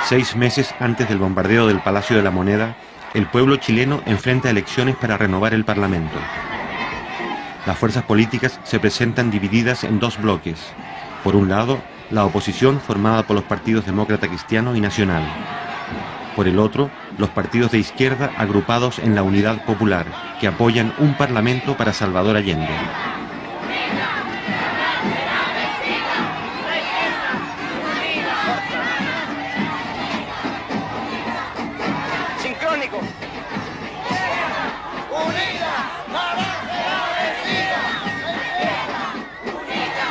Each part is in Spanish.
6 meses antes del bombardeo del Palacio de la Moneda, el pueblo chileno enfrenta elecciones para renovar el Parlamento. Las fuerzas políticas se presentan divididas en dos bloques. Por un lado, la oposición formada por los partidos Demócrata Cristiano y Nacional. Por el otro, los partidos de izquierda agrupados en la Unidad Popular, que apoyan un parlamento para Salvador Allende. Sincrónico. Unida, jamás será vencida. Unida,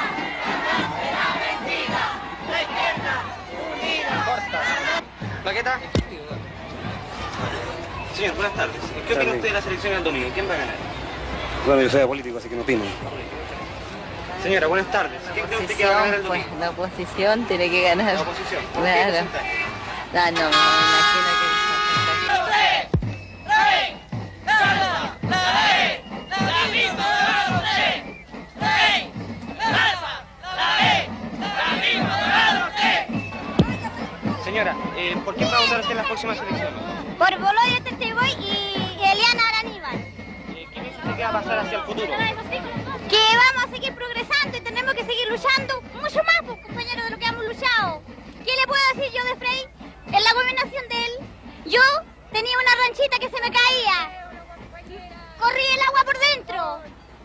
jamás será vencida. La izquierda, unida. Corta. Plaqueta. Señor, buenas tardes. ¿Qué opina usted de las elecciones del domingo? ¿Quién va a ganar? Bueno, yo soy político, así que no opino. Señora, buenas tardes. ¿Quién cree usted que va a ganar el domingo? Pues, la oposición tiene que ganar. La oposición. Claro. No, me imagino que... Señora, ¿por qué va a votar usted en las próximas elecciones? Por Boloyo Testeboy y Eliana Araníbal. ¿Qué piensa usted que va a pasar hacia el futuro? Que vamos a seguir progresando y tenemos que seguir luchando mucho más, pues, compañeros, de lo que hemos luchado. ¿Qué le puedo decir yo de Frei? En la gobernación de él, yo tenía una ranchita que se me caía. Corrí el agua por dentro.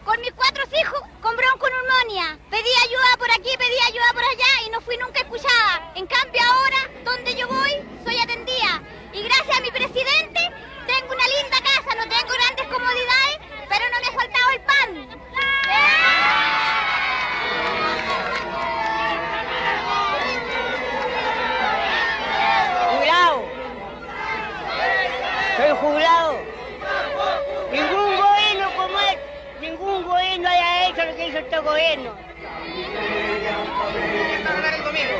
Con mis 4 hijos, con bronconeumonía. Pedí ayuda por aquí, pedí ayuda por allá y no fui nunca escuchada. En cambio ahora, donde yo voy, soy atendida. Y gracias a mi presidente, tengo una linda casa, no tengo grandes comodidades, pero no me ha faltado el pan. Jubilado. Soy jubilado. Ningún gobierno como ningún gobierno haya hecho lo que hizo este gobierno. ¿Quién va a ganar el domingo?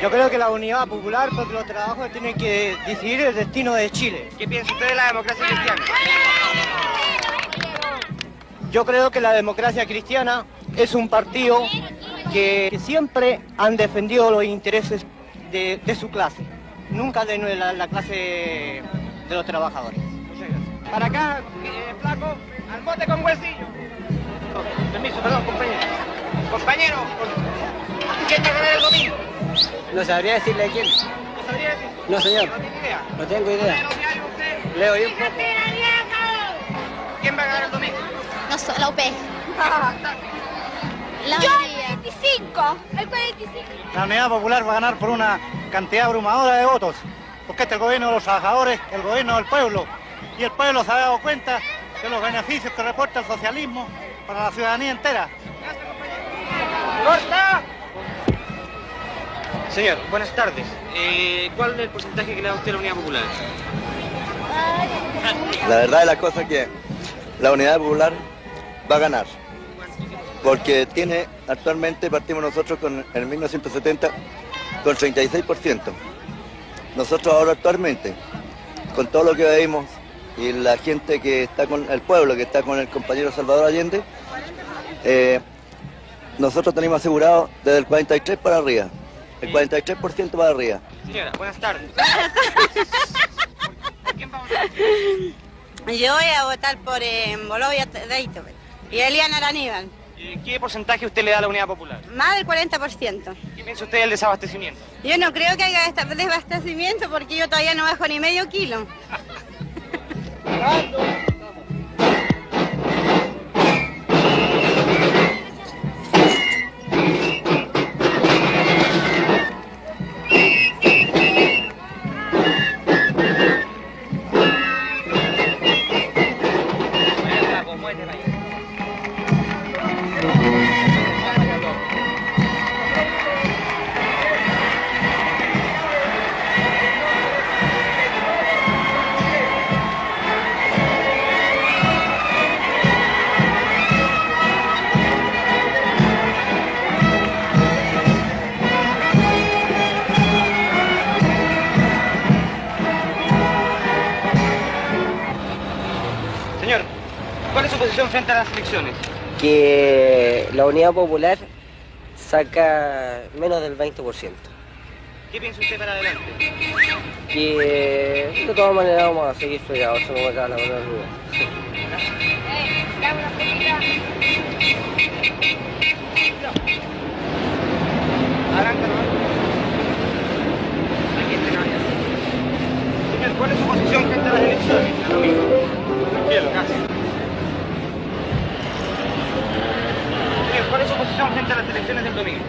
Yo creo que la Unidad Popular, porque los trabajadores tienen que decidir el destino de Chile. ¿Qué piensa usted de la democracia cristiana? Yo creo que la democracia cristiana es un partido que siempre han defendido los intereses de su clase, nunca de la clase de los trabajadores. Muchas gracias. Para acá, flaco, al bote con huesillo. Permiso, perdón, compañero. Compañero, ¿quién va a ganar el domingo? No sabría decirle quién. ¿No sabría decir? No, señor. ¿No tiene idea? No tengo idea. ¿Leo diario usted? Leo yo un poco. ¿Quién va a ganar el domingo? No soy la UP. Yo el 25, el 45. La Unidad Popular va a ganar por una cantidad abrumadora de votos, porque este es el gobierno de los trabajadores, el gobierno del pueblo, y el pueblo se ha dado cuenta de los beneficios que reporta el socialismo para la ciudadanía entera. ¡Corta! Señor, buenas tardes. ¿Cuál es el porcentaje que le da usted a la Unidad Popular? La verdad de la cosa es que la Unidad Popular va a ganar, porque tiene actualmente, partimos nosotros en el 1970 con 36%. Nosotros ahora actualmente, con todo lo que vemos y la gente que está con el pueblo, que está con el compañero Salvador Allende, nosotros tenemos asegurado desde el 43 para arriba, el 43% para arriba. Señora, buenas tardes. ¿Por quién va a votar? Yo voy a votar por Boloyo Testeboy y Eliana Araníbal. ¿Qué porcentaje usted le da a la Unidad Popular? Más del 40%. ¿Qué piensa usted del desabastecimiento? Yo no creo que haya desabastecimiento porque yo todavía no bajo ni medio kilo. Señor, ¿cuál es su posición frente a las elecciones? Que la Unidad Popular saca menos del 20%. ¿Qué piensa usted para adelante? Que de todas maneras vamos a seguir fregados, eso no me cabe la menor duda. Adelante, hermano. Aquí está, caballero. Señor, ¿cuál es su posición frente a las elecciones el domingo? Tranquilo, casi. Señor, ¿cuál es su posición frente a las elecciones del domingo?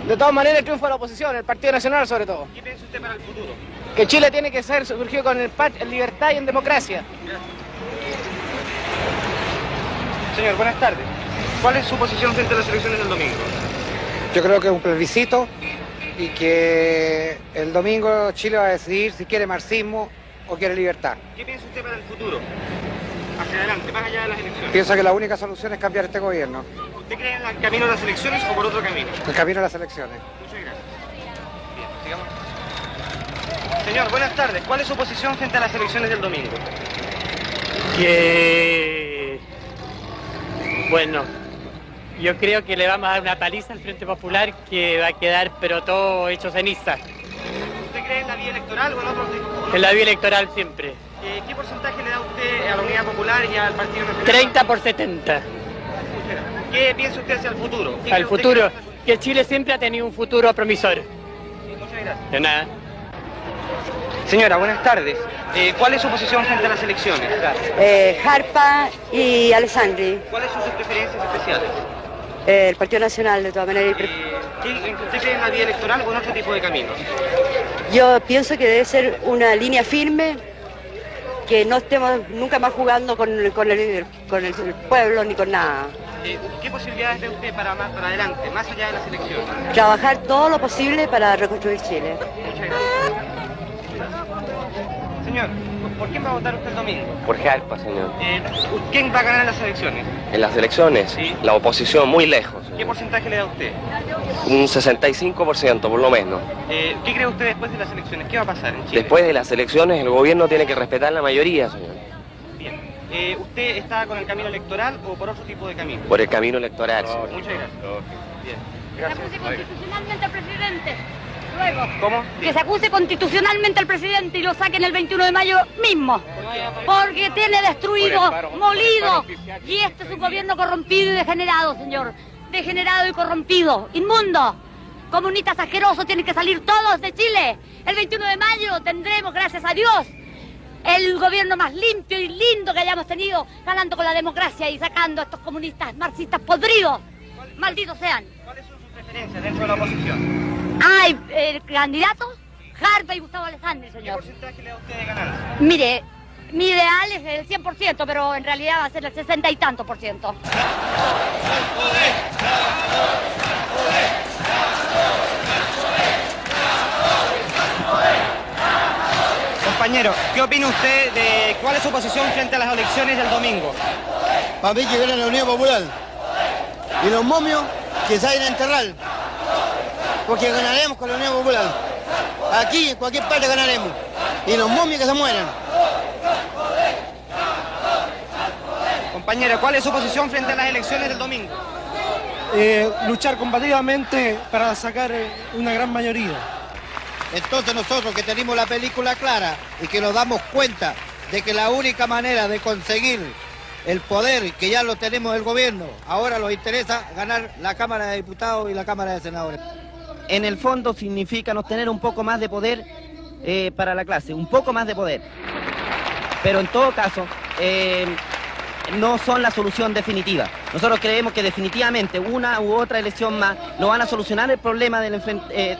De todas maneras, el triunfo de la oposición, el Partido Nacional sobre todo. ¿Qué piensa usted para el futuro? Que Chile tiene que ser surgido con en libertad y en democracia. Señor, buenas tardes. ¿Cuál es su posición frente a las elecciones del domingo? Yo creo que es un plebiscito y que el domingo Chile va a decidir si quiere marxismo o quiere libertad. ¿Qué piensa usted para el futuro? Hacia adelante, más allá de las elecciones. Pienso que la única solución es cambiar este gobierno. ¿Usted cree en el camino de las elecciones o por otro camino? El camino de las elecciones. Muchas gracias. Bien, sigamos. Señor, buenas tardes. ¿Cuál es su posición frente a las elecciones del domingo? Bueno, yo creo que le vamos a dar una paliza al Frente Popular que va a quedar pero todo hecho ceniza. ¿Usted cree en la vía electoral o en otro tipo? En la vía electoral siempre. ¿Qué porcentaje le da usted a la Unidad Popular y al Partido Nacional? 30/70. ¿Qué piensa usted hacia el futuro? Al futuro, que Chile siempre ha tenido un futuro promisor. Muchas gracias. De nada. Señora, buenas tardes. ¿Cuál es su posición frente a las elecciones? Jarpa y Alessandri. ¿Cuáles son sus preferencias especiales? El Partido Nacional, de todas maneras. ¿Usted cree en la vía electoral o en otro tipo de caminos? Yo pienso que debe ser una línea firme, que no estemos nunca más jugando con el pueblo ni con nada. ¿Qué posibilidades ve usted para adelante, más allá de las elecciones? Trabajar todo lo posible para reconstruir Chile. Muchas gracias. Señor, ¿por quién va a votar usted el domingo? Por Jarpa, señor. ¿Quién va a ganar en las elecciones? En las elecciones, sí. La oposición muy lejos. ¿Qué porcentaje le da usted? Un 65% por lo menos. ¿Qué cree usted después de las elecciones? ¿Qué va a pasar en Chile? Después de las elecciones el gobierno tiene que respetar la mayoría, señor. Bien. ¿Usted está con el camino electoral o por otro tipo de camino? Por el camino electoral, señor. Muchas gracias. Bien. Gracias. Que se acuse constitucionalmente al presidente. Luego. ¿Cómo? Que se acuse constitucionalmente al presidente y lo saquen el 21 de mayo mismo. Porque tiene destruido, molido. Y este es un gobierno corrompido y degenerado, señor. Degenerado y corrompido. Inmundo. Comunistas asquerosos, tienen que salir todos de Chile. El 21 de mayo tendremos, gracias a Dios, el gobierno más limpio y lindo que hayamos tenido, ganando con la democracia y sacando a estos comunistas marxistas podridos. Malditos sean. ¿Cuáles son sus preferencias dentro de la oposición? Hay candidatos, Jarpa y Gustavo Alessandri, ¿Qué señor. porcentaje le da usted de ganancia? Mire, mi ideal es el 100%, pero en realidad va a ser el 60 y tanto por ciento. Compañero, ¿qué opina usted de cuál es su posición frente a las elecciones del domingo? Para mí que gana la Unión Popular. Y los momios que salen a enterrar. Porque ganaremos con la Unión Popular. Aquí, en cualquier parte ganaremos. Y los momios que se mueran. Compañero, ¿cuál es su posición frente a las elecciones del domingo? Luchar combativamente para sacar una gran mayoría. Entonces nosotros que tenemos la película clara y que nos damos cuenta de que la única manera de conseguir el poder que ya lo tenemos del gobierno, ahora nos interesa ganar la Cámara de Diputados y la Cámara de Senadores. En el fondo significa nos tener un poco más de poder para la clase, un poco más de poder. Pero en todo caso, no son la solución definitiva. Nosotros creemos que definitivamente una u otra elección más no van a solucionar el problema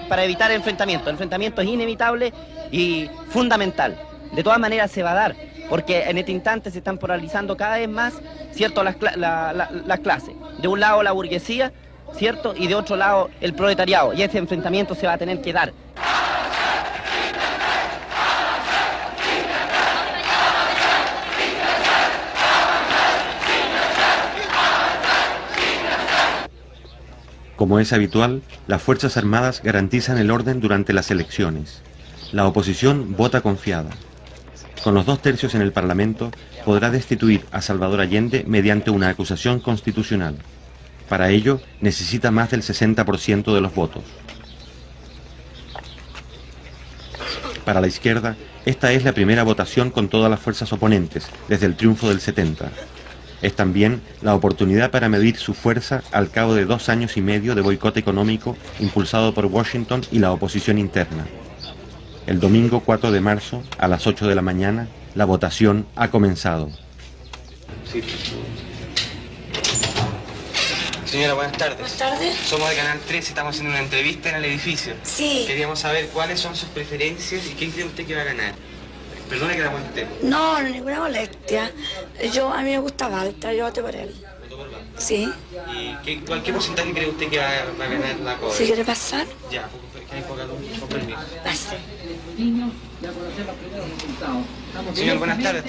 para evitar el enfrentamiento. El enfrentamiento es inevitable y fundamental. De todas maneras se va a dar, porque en este instante se están polarizando cada vez más, ¿cierto?, las clases. De un lado la burguesía, ¿cierto?, y de otro lado el proletariado. Y ese enfrentamiento se va a tener que dar. Como es habitual, las Fuerzas Armadas garantizan el orden durante las elecciones. La oposición vota confiada. Con los 2/3 en el Parlamento, podrá destituir a Salvador Allende mediante una acusación constitucional. Para ello, necesita más del 60% de los votos. Para la izquierda, esta es la primera votación con todas las fuerzas oponentes, desde el triunfo del 70. Es también la oportunidad para medir su fuerza al cabo de 2 años y medio de boicot económico impulsado por Washington y la oposición interna. El domingo 4 de marzo, a las 8 de la mañana, la votación ha comenzado. Sí. Señora, buenas tardes. Buenas tardes. Somos de Canal 13, estamos haciendo una entrevista en el edificio. Sí. Queríamos saber cuáles son sus preferencias y quién cree usted que va a ganar. Perdone que la moleste. No, ninguna molestia. A mí me gusta Walter, yo voté por él. ¿Votó por Walter? Sí. ¿Y qué porcentaje cree usted que va a ganar la CODE? ¿Si quiere pasar? Ya, que hay poca luz, con permiso. Pase. Señor, buenas tardes.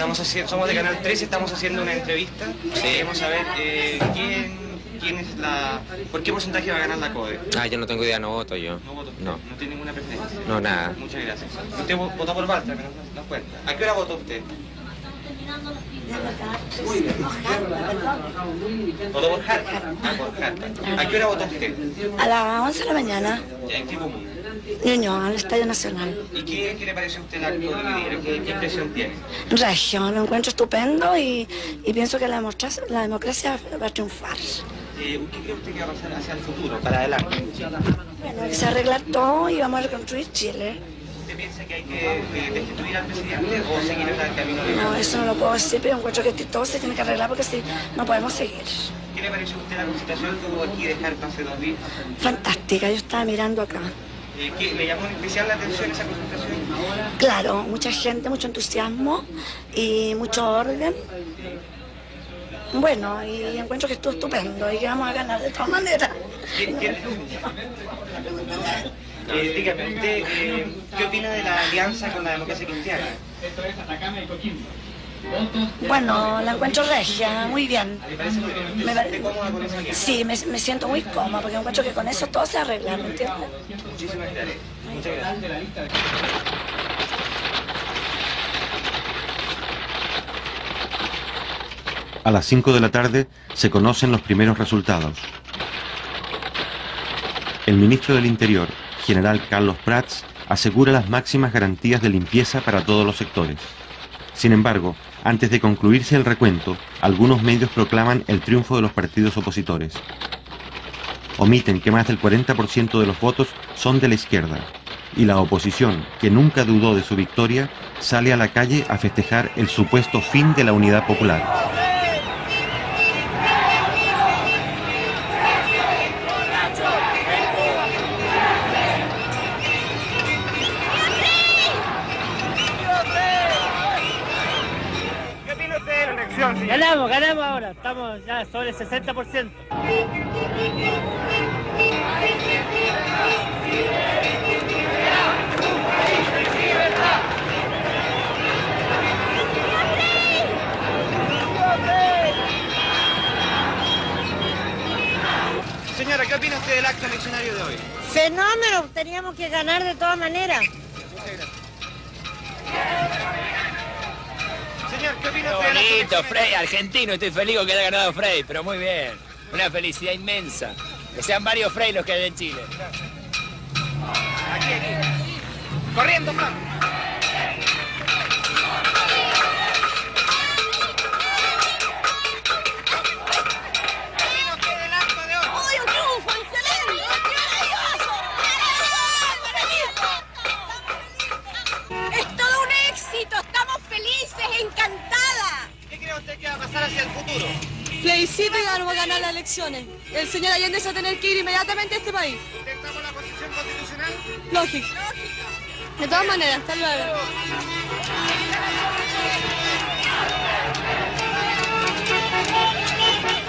Somos de Canal 13, estamos haciendo una entrevista. Queremos saber ¿por qué porcentaje va a ganar la CODE? Yo no tengo idea, no voto yo. ¿No votó usted? No. ¿No tiene ninguna preferencia? No, nada. Muchas gracias. Usted votó por Walter, que nos cuenta. ¿A qué hora votó usted? Muy bien. ¿Votó por Harta? Por Harta. ¿A qué hora votó usted? A las 11 de la mañana. ¿En qué comuna? Ñuñoa, al Estadio Nacional. ¿Y qué le pareció a usted el acto de hoy día? ¿Qué impresión tiene? Regio, lo encuentro estupendo y pienso que la democracia va a triunfar. ¿Qué cree usted que va a pasar hacia el futuro, para adelante? Bueno, hay que arreglar todo y vamos a reconstruir Chile. ¿Usted piensa que hay que destituir al presidente o seguir en el camino legal? No, eso no lo puedo decir, pero encuentro que todo se tiene que arreglar porque si no podemos seguir. ¿Qué le pareció a usted la concentración que hubo aquí de Harta hace 2 días? Fantástica, yo estaba mirando acá. ¿Le llamó en especial la atención esa concentración? Claro, mucha gente, mucho entusiasmo y mucho orden. Bueno, y encuentro que estuvo estupendo y que vamos a ganar de todas maneras. Dígame, ¿usted qué opina de la alianza con la democracia cristiana? Bueno, la encuentro regia, muy bien. ¿Le parece muy bien? ¿Me siente cómoda con esa alianza? Sí, me siento muy cómoda porque encuentro que con eso todo se arregla, ¿me entiendes? Muchísimas gracias. Muchas gracias. A las 5 de la tarde se conocen los primeros resultados. El ministro del Interior, general Carlos Prats, asegura las máximas garantías de limpieza para todos los sectores. Sin embargo, antes de concluirse el recuento, algunos medios proclaman el triunfo de los partidos opositores. Omiten que más del 40% de los votos son de la izquierda, y la oposición, que nunca dudó de su victoria, sale a la calle a festejar el supuesto fin de la unidad popular. Ganamos ahora, estamos ya sobre el 60%. Señora, ¿qué opina usted del acto eleccionario de hoy? Fenómeno, teníamos que ganar de todas maneras. Muchas gracias. Señor, ¿qué opina Qué usted de la bonito, Frey, argentino, estoy feliz con que haya ganado Frey, pero muy bien. Una felicidad inmensa. Que sean varios Frey los que hay en Chile. Aquí. Corriendo, Fran. Hacia el futuro. Plebiscito y vamos a ganar las elecciones. El señor Allende se va a tener que ir inmediatamente a este país. ¿Intentamos la constitución constitucional? Lógico. De todas maneras, hasta luego.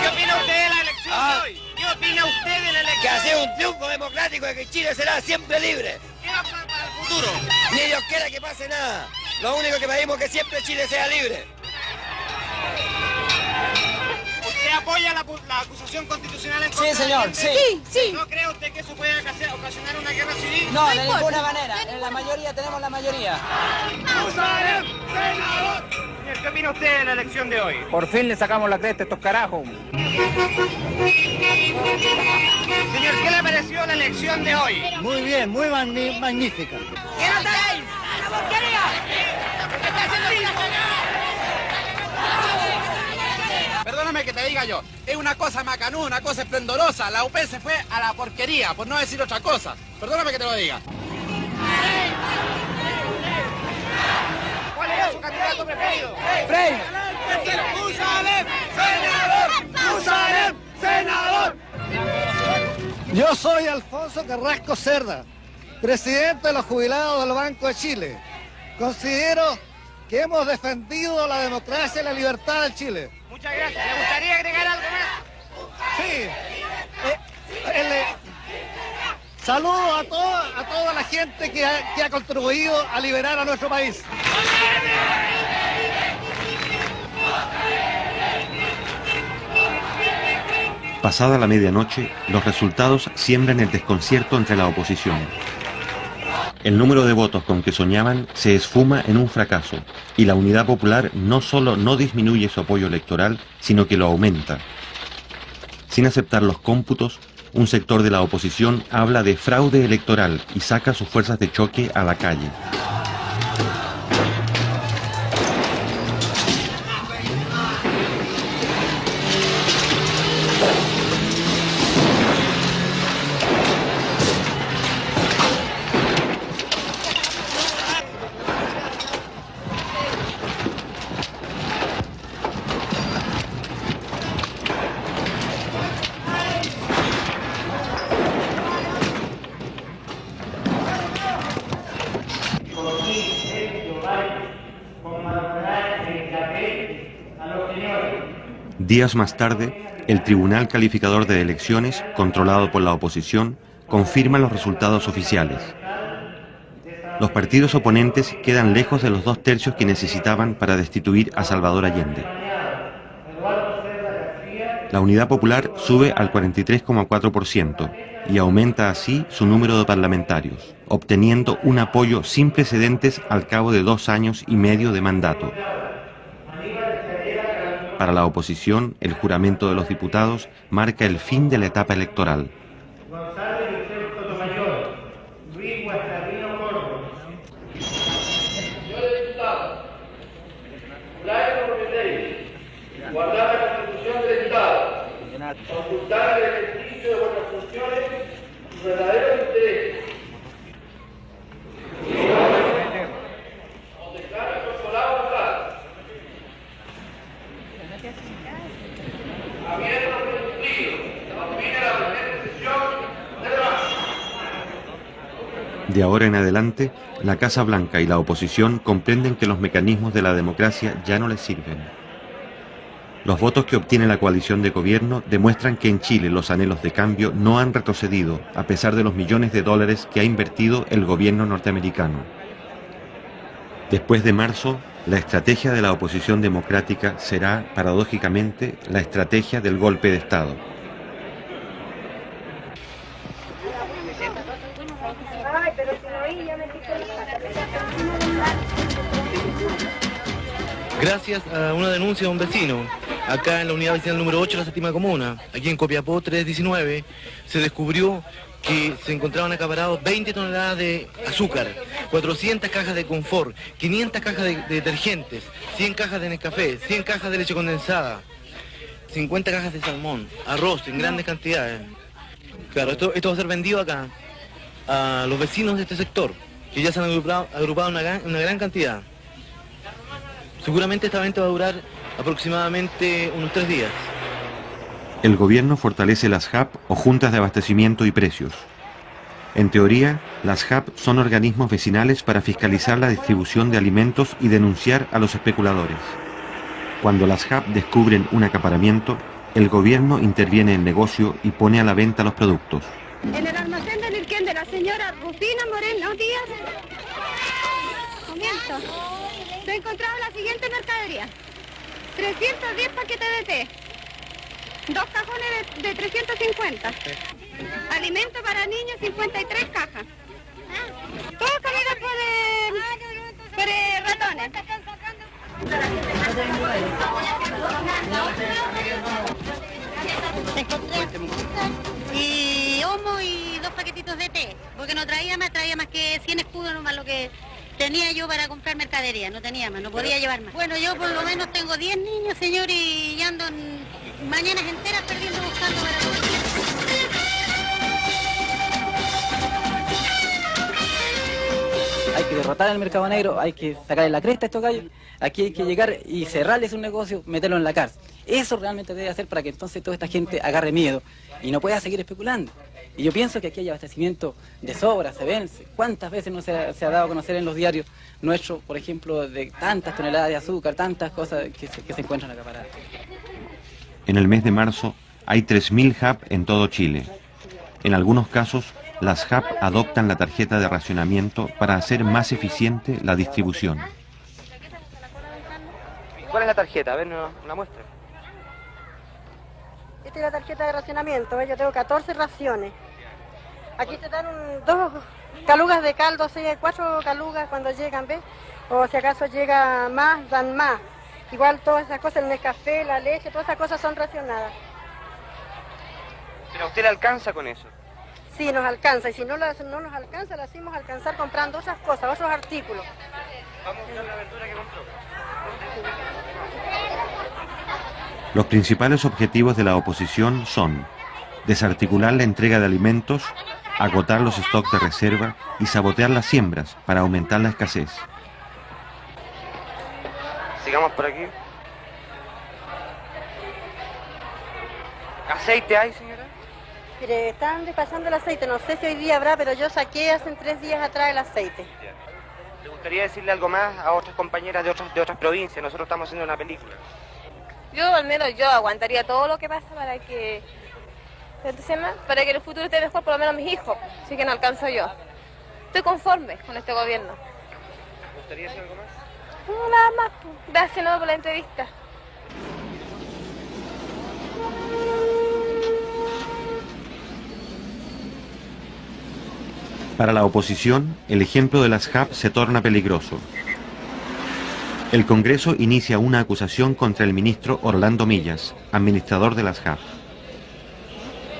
¿Qué opina usted de la elección de hoy? ¿Qué opina usted de la elección? Que ha sido un triunfo democrático de que Chile será siempre libre. ¿Qué va a pasar para el futuro? Ni Dios quiera que pase nada. Lo único que pedimos es que siempre Chile sea libre. ¿Usted apoya la acusación constitucional en contra Sí, señor, sí. Sí. ¿No cree usted que eso puede ocasionar una guerra civil? No, de ninguna manera. En la mayoría tenemos la mayoría. Señor, ¿qué opina usted de la elección de hoy? Por fin le sacamos la cresta a estos carajos. Señor, ¿qué le pareció la elección de hoy? Muy bien, muy magnífica. ¿Qué nota porquería! Perdóname que te diga yo, es una cosa macanuda, una cosa esplendorosa. La UP se fue a la porquería, por no decir otra cosa. Perdóname que te lo diga. ¿Cuál era su candidato preferido? ¡Frey! ¡Musalem! ¡Senador! ¡Musalem! ¡Senador! Yo soy Alfonso Carrasco Cerda, presidente de los jubilados del Banco de Chile. Considero que hemos defendido la democracia y la libertad de Chile. Muchas gracias. ¿Le gustaría agregar algo más? Sí. Saludo a toda la gente que ha contribuido a liberar a nuestro país. Pasada la medianoche, los resultados siembran el desconcierto entre la oposición. El número de votos con que soñaban se esfuma en un fracaso, y la Unidad Popular no solo no disminuye su apoyo electoral, sino que lo aumenta. Sin aceptar los cómputos, un sector de la oposición habla de fraude electoral y saca sus fuerzas de choque a la calle. Días más tarde, el Tribunal Calificador de Elecciones, controlado por la oposición, confirma los resultados oficiales. Los partidos oponentes quedan lejos de los 2 tercios que necesitaban para destituir a Salvador Allende. La Unidad Popular sube al 43,4% y aumenta así su número de parlamentarios, obteniendo un apoyo sin precedentes al cabo de 2 años y medio de mandato. Para la oposición, el juramento de los diputados marca el fin de la etapa electoral. Guardar la Constitución del Estado, ocultar el ejercicio de vuestras funciones y verdaderos intereses. Os declaro consolado total. Habiendo cumplido, termina la primera sesión del banco. De ahora en adelante, la Casa Blanca y la oposición comprenden que los mecanismos de la democracia ya no les sirven. Los votos que obtiene la coalición de gobierno demuestran que en Chile los anhelos de cambio no han retrocedido, a pesar de los millones de dólares que ha invertido el gobierno norteamericano. Después de marzo, la estrategia de la oposición democrática será, paradójicamente, la estrategia del golpe de Estado. Gracias a una denuncia de un vecino, acá en la unidad vecinal número 8 de la 7ª comuna, aquí en Copiapó 319, se descubrió que se encontraban acaparados 20 toneladas de azúcar, 400 cajas de confort, 500 cajas de detergentes, 100 cajas de Nescafé, 100 cajas de leche condensada, 50 cajas de salmón, arroz en grandes cantidades. Claro, esto va a ser vendido acá a los vecinos de este sector, que ya se han agrupado una gran cantidad. Seguramente esta venta va a durar aproximadamente unos 3 días. El gobierno fortalece las JAP o Juntas de Abastecimiento y Precios. En teoría, las JAP son organismos vecinales para fiscalizar la distribución de alimentos y denunciar a los especuladores. Cuando las JAP descubren un acaparamiento, el gobierno interviene en el negocio y pone a la venta los productos. En el almacén del Irquén de la señora Rufina Moreno Díaz, comienzo. Se ha encontrado la siguiente mercadería: 310 paquetes de té, 2 cajones de 350, alimento para niños 53 cajas, todo comida por ratones. Y homo y 2 paquetitos de té, porque no traía más que 100 escudos nomás lo que tenía yo para comprar mercadería, no tenía más, no podía llevar más. Bueno, yo por lo menos tengo 10 niños, señor, y ando mañanas enteras perdiendo buscando para comer. Hay que derrotar al mercado negro, hay que sacarle la cresta a estos gallos, aquí hay que llegar y cerrarles un negocio, meterlo en la cárcel. Eso realmente debe hacer para que entonces toda esta gente agarre miedo y no pueda seguir especulando. Y yo pienso que aquí hay abastecimiento de sobra, se vence. ¿Cuántas veces no se ha dado a conocer en los diarios nuestros, por ejemplo, de tantas toneladas de azúcar, tantas cosas que se encuentran acaparadas? En el mes de marzo hay 3.000 HAP en todo Chile. En algunos casos, las HAP adoptan la tarjeta de racionamiento para hacer más eficiente la distribución. ¿Cuál es la tarjeta? A ver, una muestra. Esta es la tarjeta de racionamiento, yo tengo 14 raciones. Aquí se dan 2 calugas de caldo, 4 calugas cuando llegan, ¿ves? O si acaso llega más, dan más. Igual todas esas cosas, el Nescafé, la leche, todas esas cosas son racionadas. ¿Pero a usted le alcanza con eso? Sí, nos alcanza, y si no nos alcanza, la hacemos alcanzar comprando otras cosas, otros artículos. Vamos a buscar la verdura que compró. Los principales objetivos de la oposición son desarticular la entrega de alimentos, agotar los stocks de reserva y sabotear las siembras para aumentar la escasez. Sigamos por aquí. ¿Aceite hay, señora? Mire, están despachando el aceite, no sé si hoy día habrá, pero yo saqué hace 3 días atrás el aceite. ¿Le gustaría decirle algo más a otras compañeras de otras provincias? Nosotros estamos haciendo una película. Yo, al menos, yo aguantaría todo lo que pasa para que el futuro esté mejor, por lo menos mis hijos, así que no alcanzo yo. Estoy conforme con este gobierno. ¿Le gustaría decir algo más? No, nada más. Gracias, no, por la entrevista. Para la oposición, el ejemplo de las HAP se torna peligroso. El Congreso inicia una acusación contra el ministro Orlando Millas, administrador de las HAP.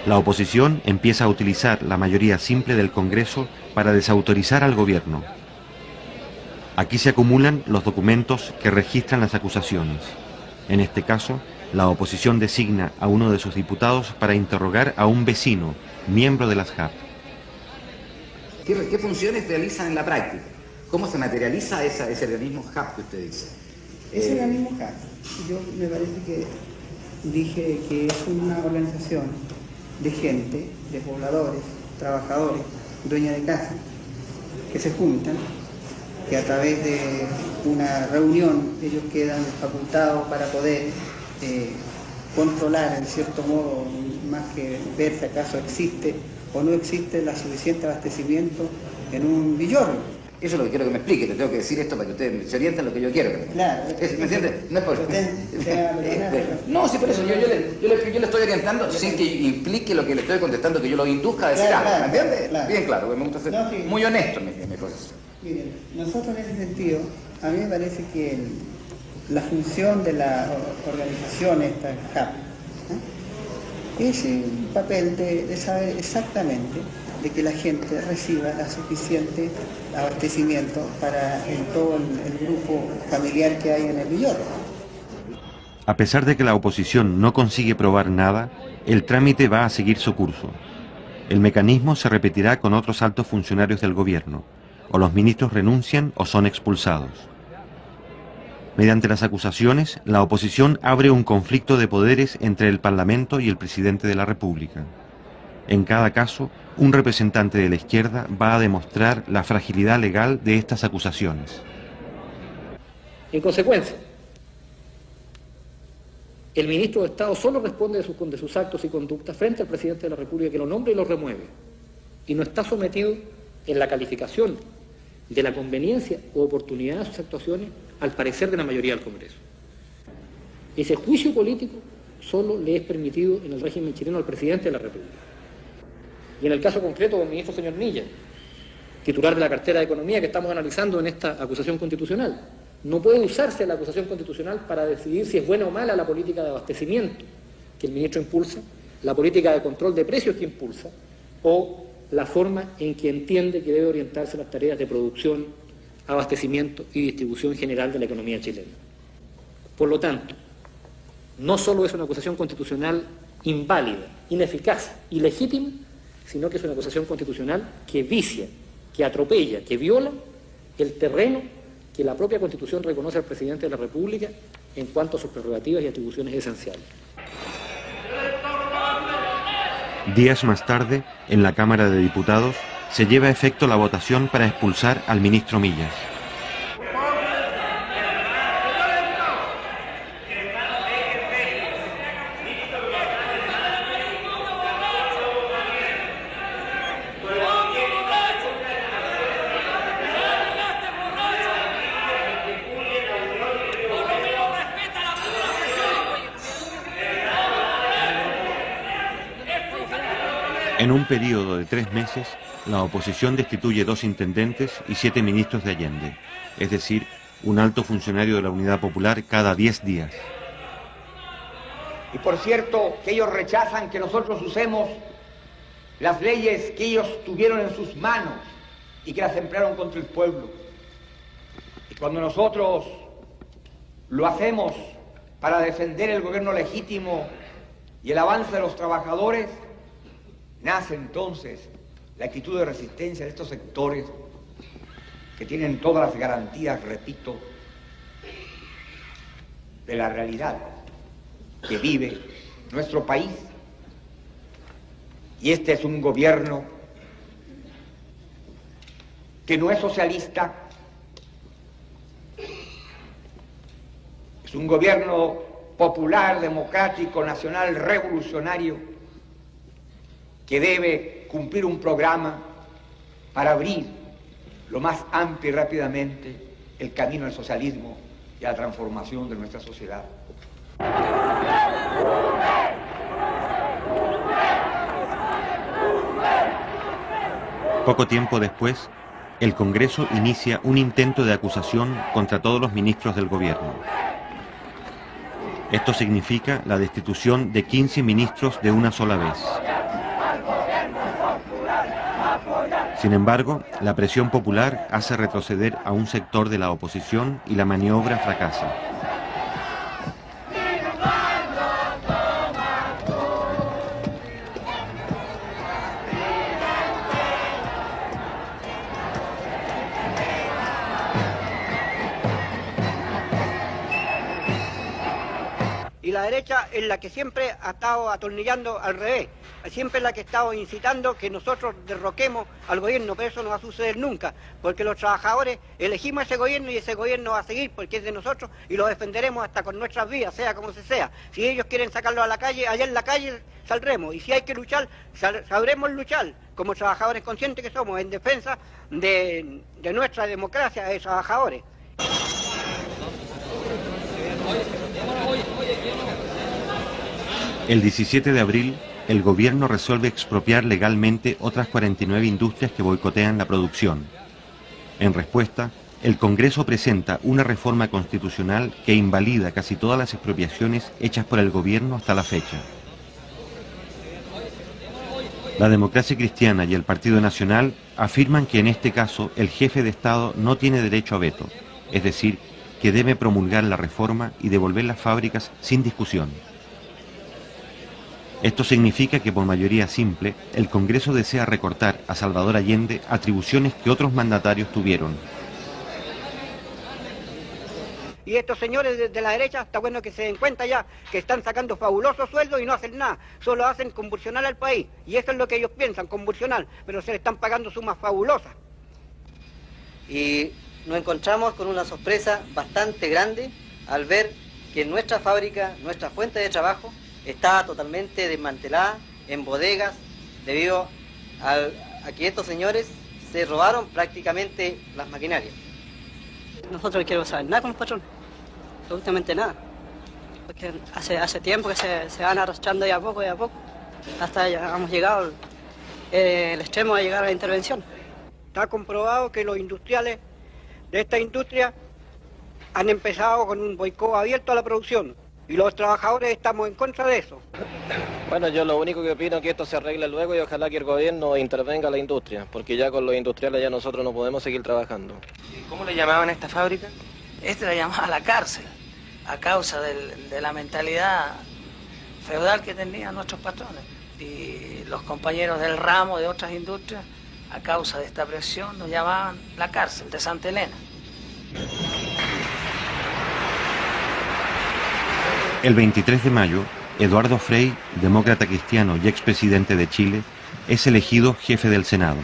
La oposición empieza a utilizar la mayoría simple del Congreso para desautorizar al gobierno. Aquí se acumulan los documentos que registran las acusaciones. En este caso, la oposición designa a uno de sus diputados para interrogar a un vecino, miembro de las HAP. ¿Qué funciones realizan en la práctica? ¿Cómo se materializa ese organismo HAP que usted dice? Ese organismo HAP, yo me parece que dije que es una organización de gente, de pobladores, trabajadores, dueñas de casa, que se juntan, que a través de una reunión ellos quedan facultados para poder controlar, en cierto modo, más que ver si acaso existe o no existe el suficiente abastecimiento en un villorrio. Eso es lo que quiero que me explique, te tengo que decir esto para que ustedes se orienten lo que yo quiero. Claro. ¿Me entiendes? No es por... No, sí, por eso yo le estoy orientando sin que implique lo que le estoy contestando, que yo lo induzca a decir algo, ¿me entiendes? Claro. Bien claro, me gusta ser muy honesto en mi proceso. Miren, nosotros en ese sentido, a mí me parece que la función de la organización esta, HAP, es el papel de saber exactamente de que la gente reciba la suficiente abastecimiento para todo el grupo familiar que hay en el villorrio. A pesar de que la oposición no consigue probar nada, el trámite va a seguir su curso. El mecanismo se repetirá con otros altos funcionarios del gobierno, o los ministros renuncian o son expulsados. Mediante las acusaciones, la oposición abre un conflicto de poderes entre el Parlamento y el presidente de la República. En cada caso, un representante de la izquierda va a demostrar la fragilidad legal de estas acusaciones. En consecuencia, el ministro de Estado solo responde de sus actos y conductas frente al presidente de la República, que lo nombra y lo remueve, y no está sometido en la calificación de la conveniencia o oportunidad de sus actuaciones al parecer de la mayoría del Congreso. Ese juicio político solo le es permitido en el régimen chileno al presidente de la República. Y en el caso concreto del ministro señor Millas, titular de la cartera de Economía que estamos analizando en esta acusación constitucional, no puede usarse la acusación constitucional para decidir si es buena o mala la política de abastecimiento que el ministro impulsa, la política de control de precios que impulsa, o la forma en que entiende que debe orientarse las tareas de producción, abastecimiento y distribución general de la economía chilena. Por lo tanto, no solo es una acusación constitucional inválida, ineficaz, ilegítima, sino que es una acusación constitucional que vicia, que atropella, que viola el terreno que la propia Constitución reconoce al presidente de la República en cuanto a sus prerrogativas y atribuciones esenciales. Días más tarde, en la Cámara de Diputados, se lleva a efecto la votación para expulsar al ministro Millas. En un periodo de 3 meses, la oposición destituye 2 intendentes y 7 ministros de Allende, es decir, un alto funcionario de la Unidad Popular cada 10 días. Y por cierto, que ellos rechazan que nosotros usemos las leyes que ellos tuvieron en sus manos y que las emplearon contra el pueblo. Y cuando nosotros lo hacemos para defender el gobierno legítimo y el avance de los trabajadores, nace entonces la actitud de resistencia de estos sectores que tienen todas las garantías, repito, de la realidad que vive nuestro país. Y este es un gobierno que no es socialista, es un gobierno popular, democrático, nacional, revolucionario, que debe cumplir un programa para abrir lo más amplio y rápidamente el camino al socialismo y a la transformación de nuestra sociedad. Poco tiempo después, el Congreso inicia un intento de acusación contra todos los ministros del gobierno. Esto significa la destitución de 15 ministros de una sola vez. Sin embargo, la presión popular hace retroceder a un sector de la oposición y la maniobra fracasa. Y la derecha es la que siempre ha estado atornillando al revés, siempre es la que ha estado incitando que nosotros derroquemos al gobierno, pero eso no va a suceder nunca, porque los trabajadores elegimos ese gobierno y ese gobierno va a seguir porque es de nosotros y lo defenderemos hasta con nuestras vidas, sea como se sea. Si ellos quieren sacarlo a la calle, allá en la calle saldremos, y si hay que luchar, sabremos luchar como trabajadores conscientes que somos en defensa de nuestra democracia de trabajadores. El 17 de abril, el gobierno resuelve expropiar legalmente otras 49 industrias que boicotean la producción. En respuesta, el Congreso presenta una reforma constitucional que invalida casi todas las expropiaciones hechas por el gobierno hasta la fecha. La Democracia Cristiana y el Partido Nacional afirman que en este caso el jefe de Estado no tiene derecho a veto, es decir, que debe promulgar la reforma y devolver las fábricas sin discusión. Esto significa que por mayoría simple, el Congreso desea recortar a Salvador Allende atribuciones que otros mandatarios tuvieron. Y estos señores de la derecha, está bueno que se den cuenta ya que están sacando fabulosos sueldos y no hacen nada, solo hacen convulsionar al país. Y eso es lo que ellos piensan, convulsionar, pero se le están pagando sumas fabulosas. Y nos encontramos con una sorpresa bastante grande al ver que nuestra fábrica, nuestra fuente de trabajo, está totalmente desmantelada en bodegas debido a que estos señores se robaron prácticamente las maquinarias. Nosotros no queremos saber nada con los patrones, absolutamente nada, porque hace tiempo que se van arrastrando de a poco, hasta ya hemos llegado el extremo de llegar a la intervención. Está comprobado que los industriales de esta industria han empezado con un boicot abierto a la producción. Y los trabajadores estamos en contra de eso. Bueno, yo lo único que opino es que esto se arregle luego y ojalá que el gobierno intervenga a la industria, porque ya con los industriales ya nosotros no podemos seguir trabajando. ¿Cómo le llamaban a esta fábrica? La llamaba la cárcel, a causa de la mentalidad feudal que tenían nuestros patrones. Y los compañeros del ramo de otras industrias, a causa de esta presión, nos llamaban la cárcel de Santa Elena. El 23 de mayo, Eduardo Frei, demócrata cristiano y expresidente de Chile, es elegido jefe del Senado.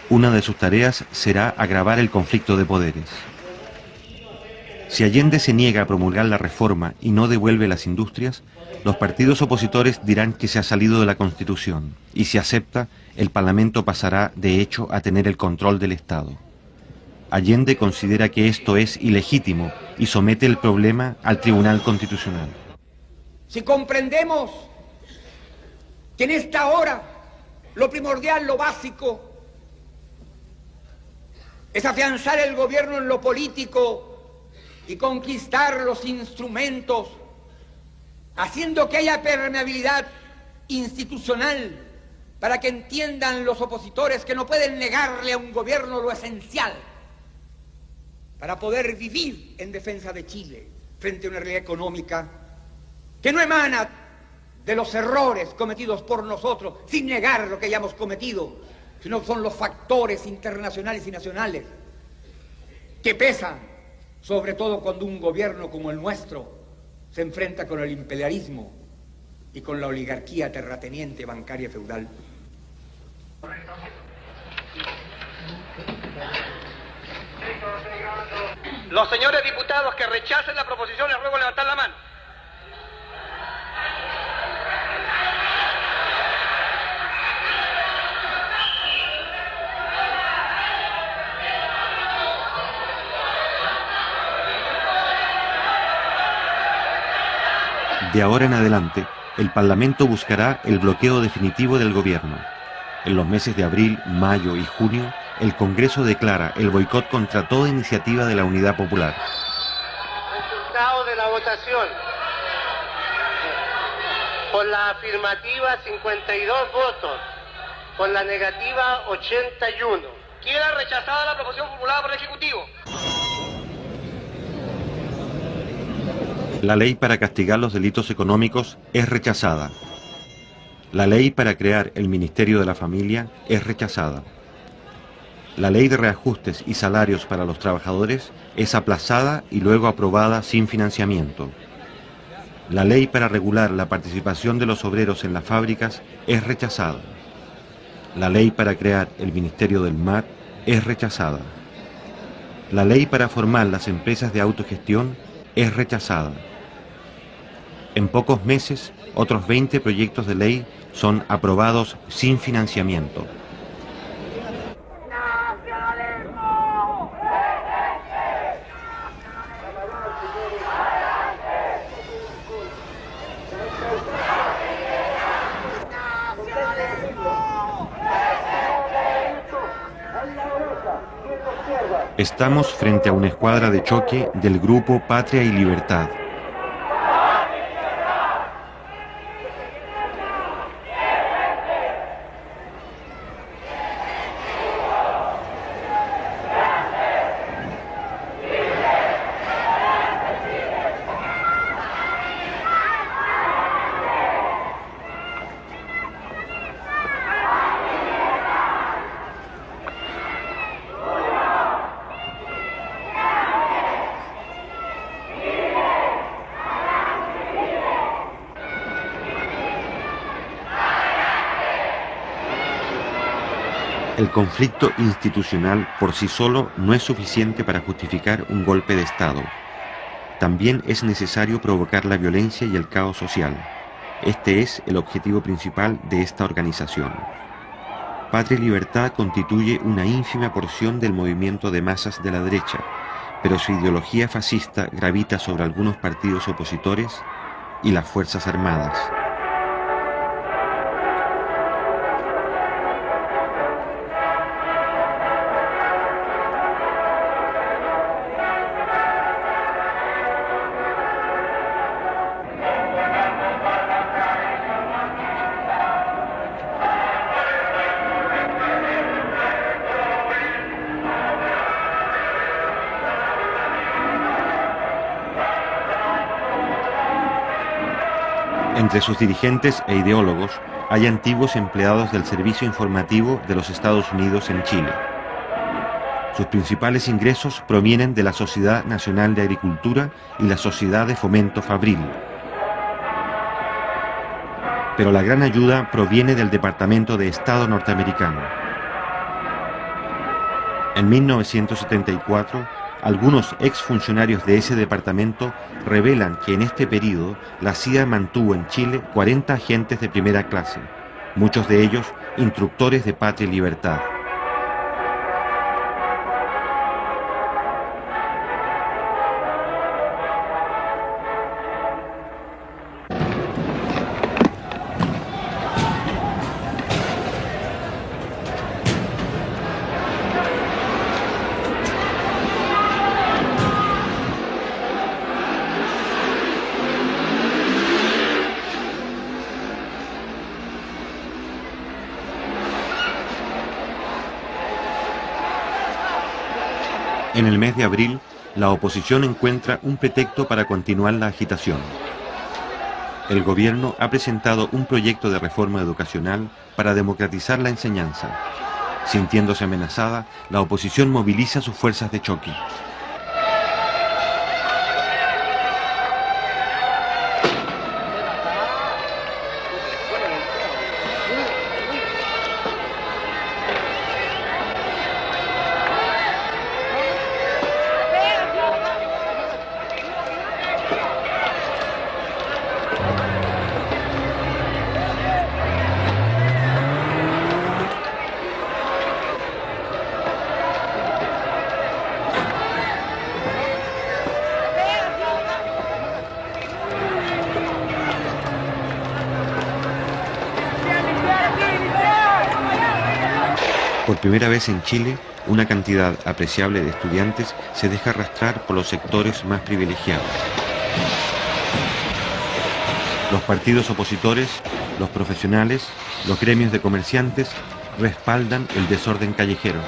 Una de sus tareas será agravar el conflicto de poderes. Si Allende se niega a promulgar la reforma y no devuelve las industrias, los partidos opositores dirán que se ha salido de la Constitución, y si acepta, el Parlamento pasará de hecho a tener el control del Estado. Allende considera que esto es ilegítimo y somete el problema al Tribunal Constitucional. Si comprendemos que en esta hora lo primordial, lo básico, es afianzar el gobierno en lo político y conquistar los instrumentos, haciendo que haya permeabilidad institucional para que entiendan los opositores que no pueden negarle a un gobierno lo esencial para poder vivir en defensa de Chile frente a una realidad económica que no emana de los errores cometidos por nosotros, sin negar lo que hayamos cometido, sino son los factores internacionales y nacionales que pesan, sobre todo cuando un gobierno como el nuestro se enfrenta con el imperialismo y con la oligarquía terrateniente, bancaria, feudal. Los señores diputados que rechacen la proposición, les ruego levantar la mano. De ahora en adelante, el Parlamento buscará el bloqueo definitivo del gobierno. En los meses de abril, mayo y junio, el Congreso declara el boicot contra toda iniciativa de la Unidad Popular. Resultado de la votación. Por la afirmativa, 52 votos. Por la negativa, 81. Queda rechazada la proposición formulada por el Ejecutivo. La ley para castigar los delitos económicos es rechazada. La ley para crear el Ministerio de la Familia es rechazada. La ley de reajustes y salarios para los trabajadores es aplazada y luego aprobada sin financiamiento. La ley para regular la participación de los obreros en las fábricas es rechazada. La ley para crear el Ministerio del Mar es rechazada. La ley para formar las empresas de autogestión es rechazada. En pocos meses, otros 20 proyectos de ley son aprobados sin financiamiento. Estamos frente a una escuadra de choque del grupo Patria y Libertad. El conflicto institucional por sí solo no es suficiente para justificar un golpe de Estado. También es necesario provocar la violencia y el caos social. Este es el objetivo principal de esta organización. Patria y Libertad constituye una ínfima porción del movimiento de masas de la derecha, pero su ideología fascista gravita sobre algunos partidos opositores y las Fuerzas Armadas. Entre sus dirigentes e ideólogos hay antiguos empleados del Servicio Informativo de los Estados Unidos en Chile. Sus principales ingresos provienen de la Sociedad Nacional de Agricultura y la Sociedad de Fomento Fabril. Pero la gran ayuda proviene del Departamento de Estado norteamericano. En 1974, algunos exfuncionarios de ese departamento revelan que en este periodo la CIA mantuvo en Chile 40 agentes de primera clase, muchos de ellos instructores de Patria y Libertad. En el mes de abril, la oposición encuentra un pretexto para continuar la agitación. El gobierno ha presentado un proyecto de reforma educacional para democratizar la enseñanza. Sintiéndose amenazada, la oposición moviliza sus fuerzas de choque. Por primera vez en Chile, una cantidad apreciable de estudiantes se deja arrastrar por los sectores más privilegiados. Los partidos opositores, los profesionales, los gremios de comerciantes respaldan el desorden callejero.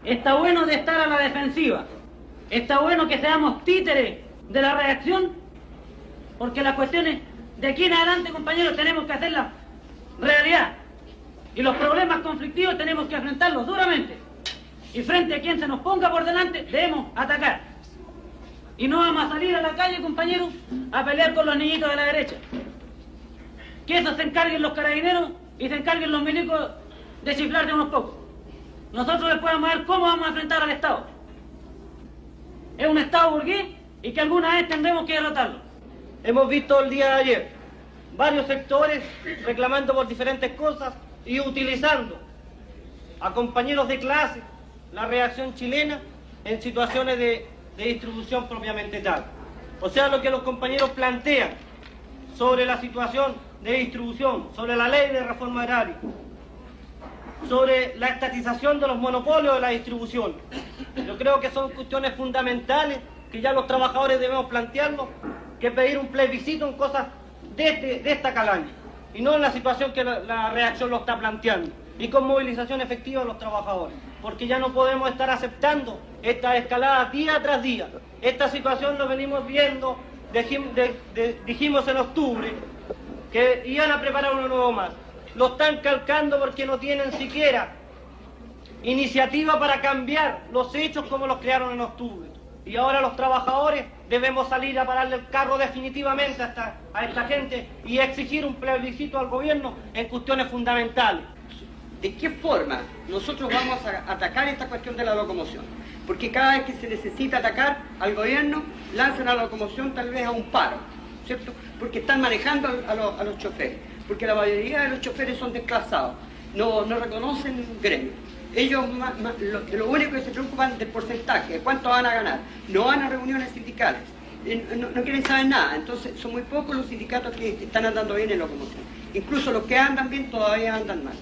Está bueno de estar a la defensiva, está bueno que seamos títeres de la reacción, porque las cuestiones de aquí en adelante, compañeros, tenemos que hacerlas realidad, y los problemas conflictivos tenemos que enfrentarlos duramente, y frente a quien se nos ponga por delante debemos atacar, y no vamos a salir a la calle, compañeros, a pelear con los niñitos de la derecha, que eso se encarguen los carabineros y se encarguen los milicos de chiflar de unos pocos. Nosotros después vamos a ver cómo vamos a enfrentar al Estado. Es un Estado burgués y que alguna vez tendremos que derrotarlo. Hemos visto el día de ayer varios sectores reclamando por diferentes cosas y utilizando a compañeros de clase la reacción chilena en situaciones de distribución propiamente tal. O sea, lo que los compañeros plantean sobre la situación de distribución, sobre la ley de reforma agraria, sobre la estatización de los monopolios de la distribución. Yo creo que son cuestiones fundamentales que ya los trabajadores debemos plantearnos, que pedir un plebiscito en cosas de esta calaña, y no en la situación que la reacción lo está planteando, y con movilización efectiva de los trabajadores, porque ya no podemos estar aceptando esta escalada día tras día. Esta situación lo venimos viendo, dijimos en octubre que iban a preparar uno nuevo más. Lo están calcando porque no tienen siquiera iniciativa para cambiar los hechos como los crearon en octubre. Y ahora los trabajadores debemos salir a pararle el carro definitivamente a esta gente y exigir un plebiscito al gobierno en cuestiones fundamentales. ¿De qué forma nosotros vamos a atacar esta cuestión de la locomoción? Porque cada vez que se necesita atacar al gobierno, lanzan a la locomoción tal vez a un paro, ¿cierto? Porque están manejando a los choferes. Porque la mayoría de los choferes son desclasados, no reconocen gremios. Ellos lo único que se preocupan del porcentaje, de cuánto van a ganar. No van a reuniones sindicales, no quieren saber nada. Entonces son muy pocos los sindicatos que están andando bien en locomoción. Incluso los que andan bien todavía andan mal.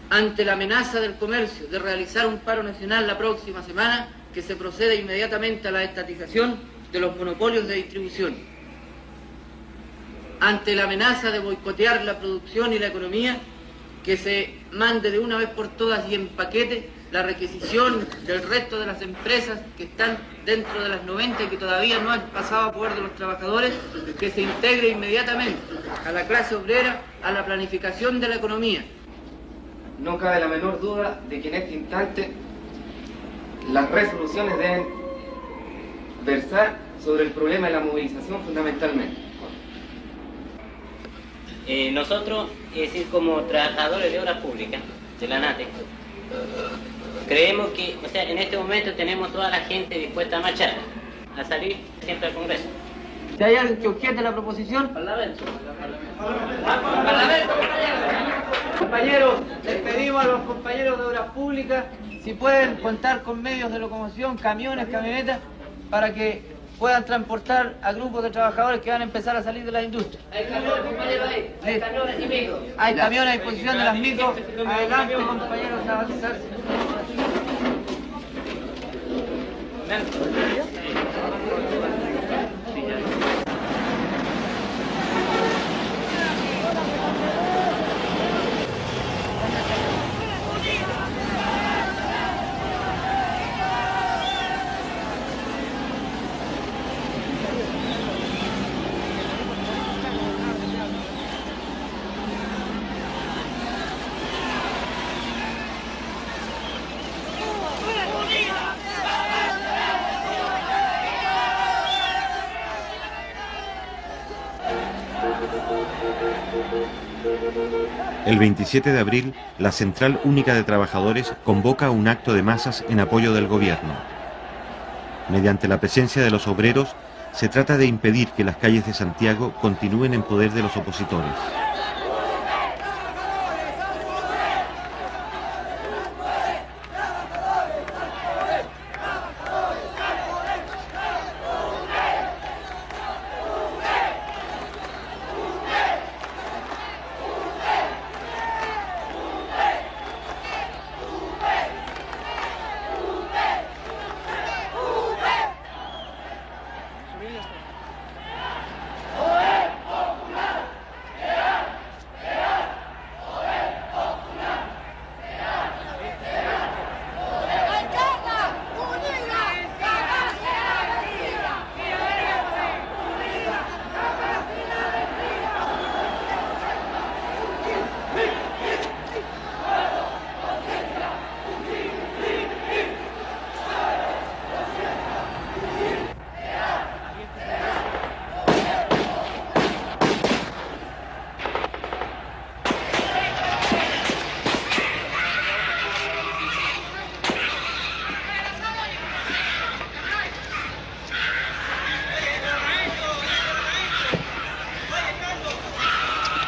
Ante la amenaza del comercio de realizar un paro nacional la próxima semana, que se proceda inmediatamente a la estatización de los monopolios de distribución. ante la amenaza de boicotear la producción y la economía, que se mande de una vez por todas y en paquete la requisición del resto de las empresas que están dentro de las 90 y que todavía no han pasado a poder de los trabajadores, que se integre inmediatamente a la clase obrera, a la planificación de la economía. No cabe la menor duda de que en este instante las resoluciones deben versar sobre el problema de la movilización fundamentalmente. Nosotros, es decir, como trabajadores de obras públicas de la ANATE, creemos que, o sea, en este momento tenemos toda la gente dispuesta a marchar, a salir siempre al Congreso. Si hay alguien que objete la proposición, Parlamento. Compañeros, les pedimos a los compañeros de obras públicas si pueden contar con medios de locomoción, camiones, camionetas, para que puedan transportar a grupos de trabajadores que van a empezar a salir de las industrias. Hay camiones, compañeros, ahí. Hay camiones y micros. Hay camiones a disposición de las micros. Adelante, compañeros, a avanzar. El 27 de abril, la Central Única de Trabajadores convoca un acto de masas en apoyo del gobierno. Mediante la presencia de los obreros, se trata de impedir que las calles de Santiago continúen en poder de los opositores.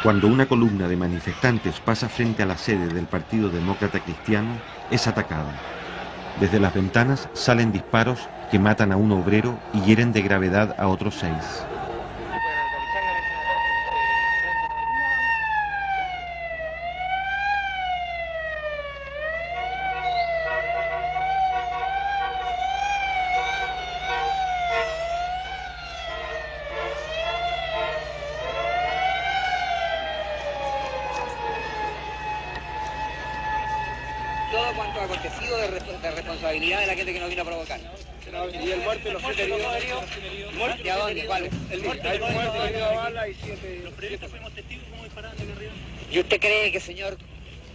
Cuando una columna de manifestantes pasa frente a la sede del Partido Demócrata Cristiano, es atacada. Desde las ventanas salen disparos que matan a un obrero y hieren de gravedad a otros 6. Todo cuanto ha acontecido de responsabilidad de la gente que nos vino a provocar. ¿Y el muerto y los 7 heridos? ¿Muerte a dónde? ¿Cuál? Hay un muerto herido a bala y 7... Los periodistas fuimos testigos cómo disparaban desde arriba. ¿Y usted cree que, señor,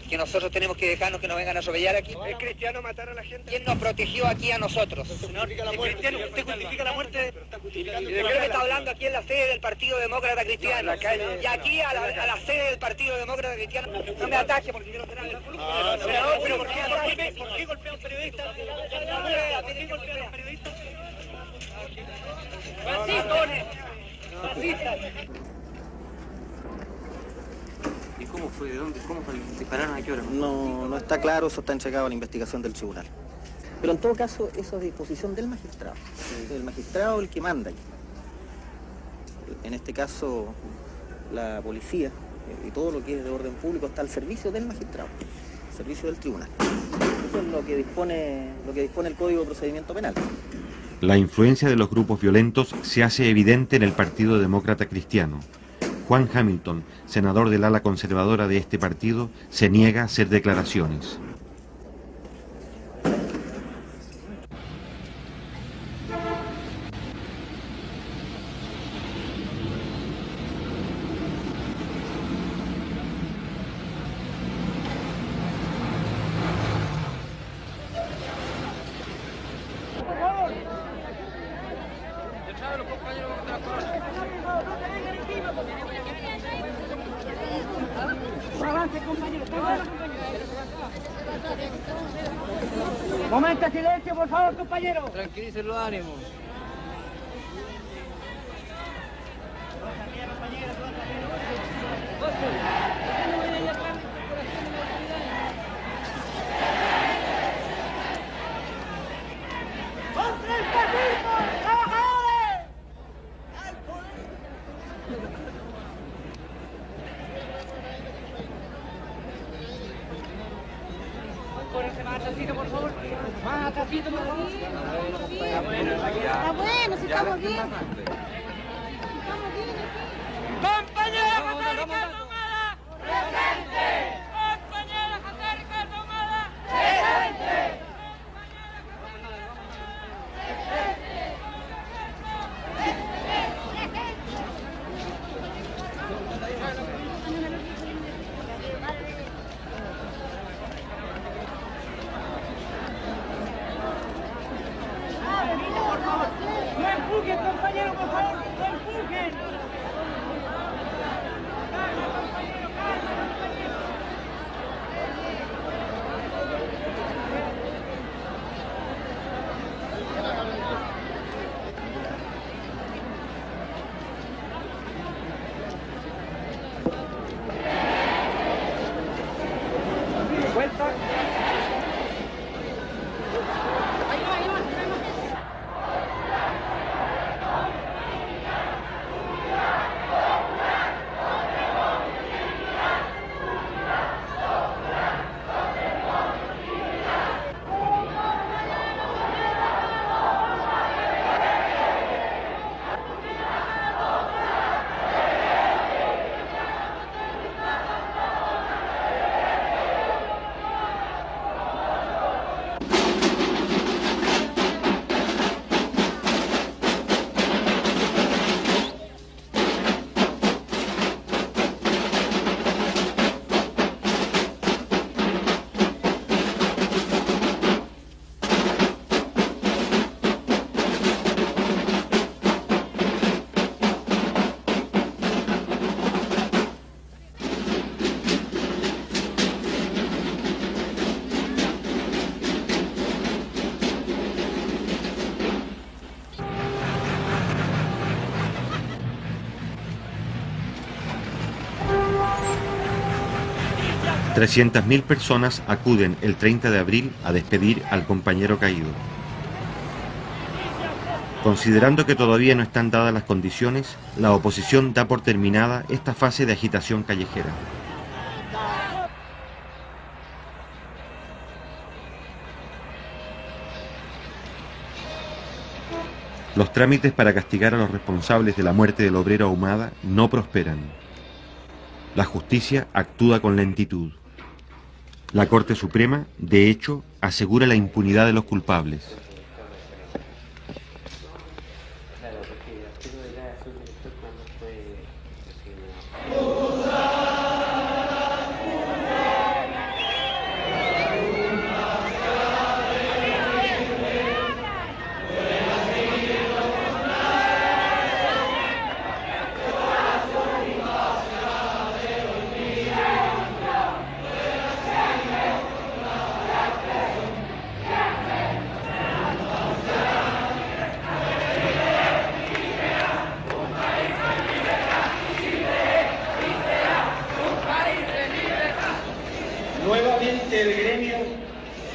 que nosotros tenemos que dejarnos que nos vengan a atropellar aquí? ¿Es cristiano matar a la gente? ¿Quién nos protegió aquí a nosotros? Señor, cristiano, ¿usted justifica la muerte? ¿Y de qué está hablando aquí en la sede del Partido Demócrata Cristiano? Y aquí a la sede del Partido Demócrata Cristiano. No me ataque porque yo no tengo nada. Pero ¿por qué golpea a un periodista? ¿Por qué golpea a un periodista? ¡Fascistas! ¿Y cómo fue? ¿De dónde? ¿Cómo dispararon? ¿A qué hora? No está claro, eso está entregado a la investigación del tribunal. Pero en todo caso, eso es disposición del magistrado. El magistrado es el que manda aquí. En este caso, la policía y todo lo que es de orden público está al servicio del magistrado, al servicio del tribunal. Eso es lo que dispone el Código de Procedimiento Penal. La influencia de los grupos violentos se hace evidente en el Partido Demócrata Cristiano. Juan Hamilton, senador del ala conservadora de este partido, se niega a hacer declaraciones. Momento de silencio, por favor, compañero. Tranquilicen los ánimos. ¡Contra el fascismo, trabajadores! ¡Al poder! Córrese más atrásito, por favor. Más atrásito, por favor. Está bueno, si estamos bien. ¡Compañera católica tomada! ¡Presente! ¡Compañera católica tomada! ¡Presente! ¡No empujen, compañero, por favor! ¡No empujen! Vuelta. $300.000 personas acuden el 30 de abril a despedir al compañero caído. Considerando que todavía no están dadas las condiciones, la oposición da por terminada esta fase de agitación callejera. Los trámites para castigar a los responsables de la muerte del obrero Ahumada no prosperan. La justicia actúa con lentitud. La Corte Suprema, de hecho, asegura la impunidad de los culpables. Nuevamente el gremio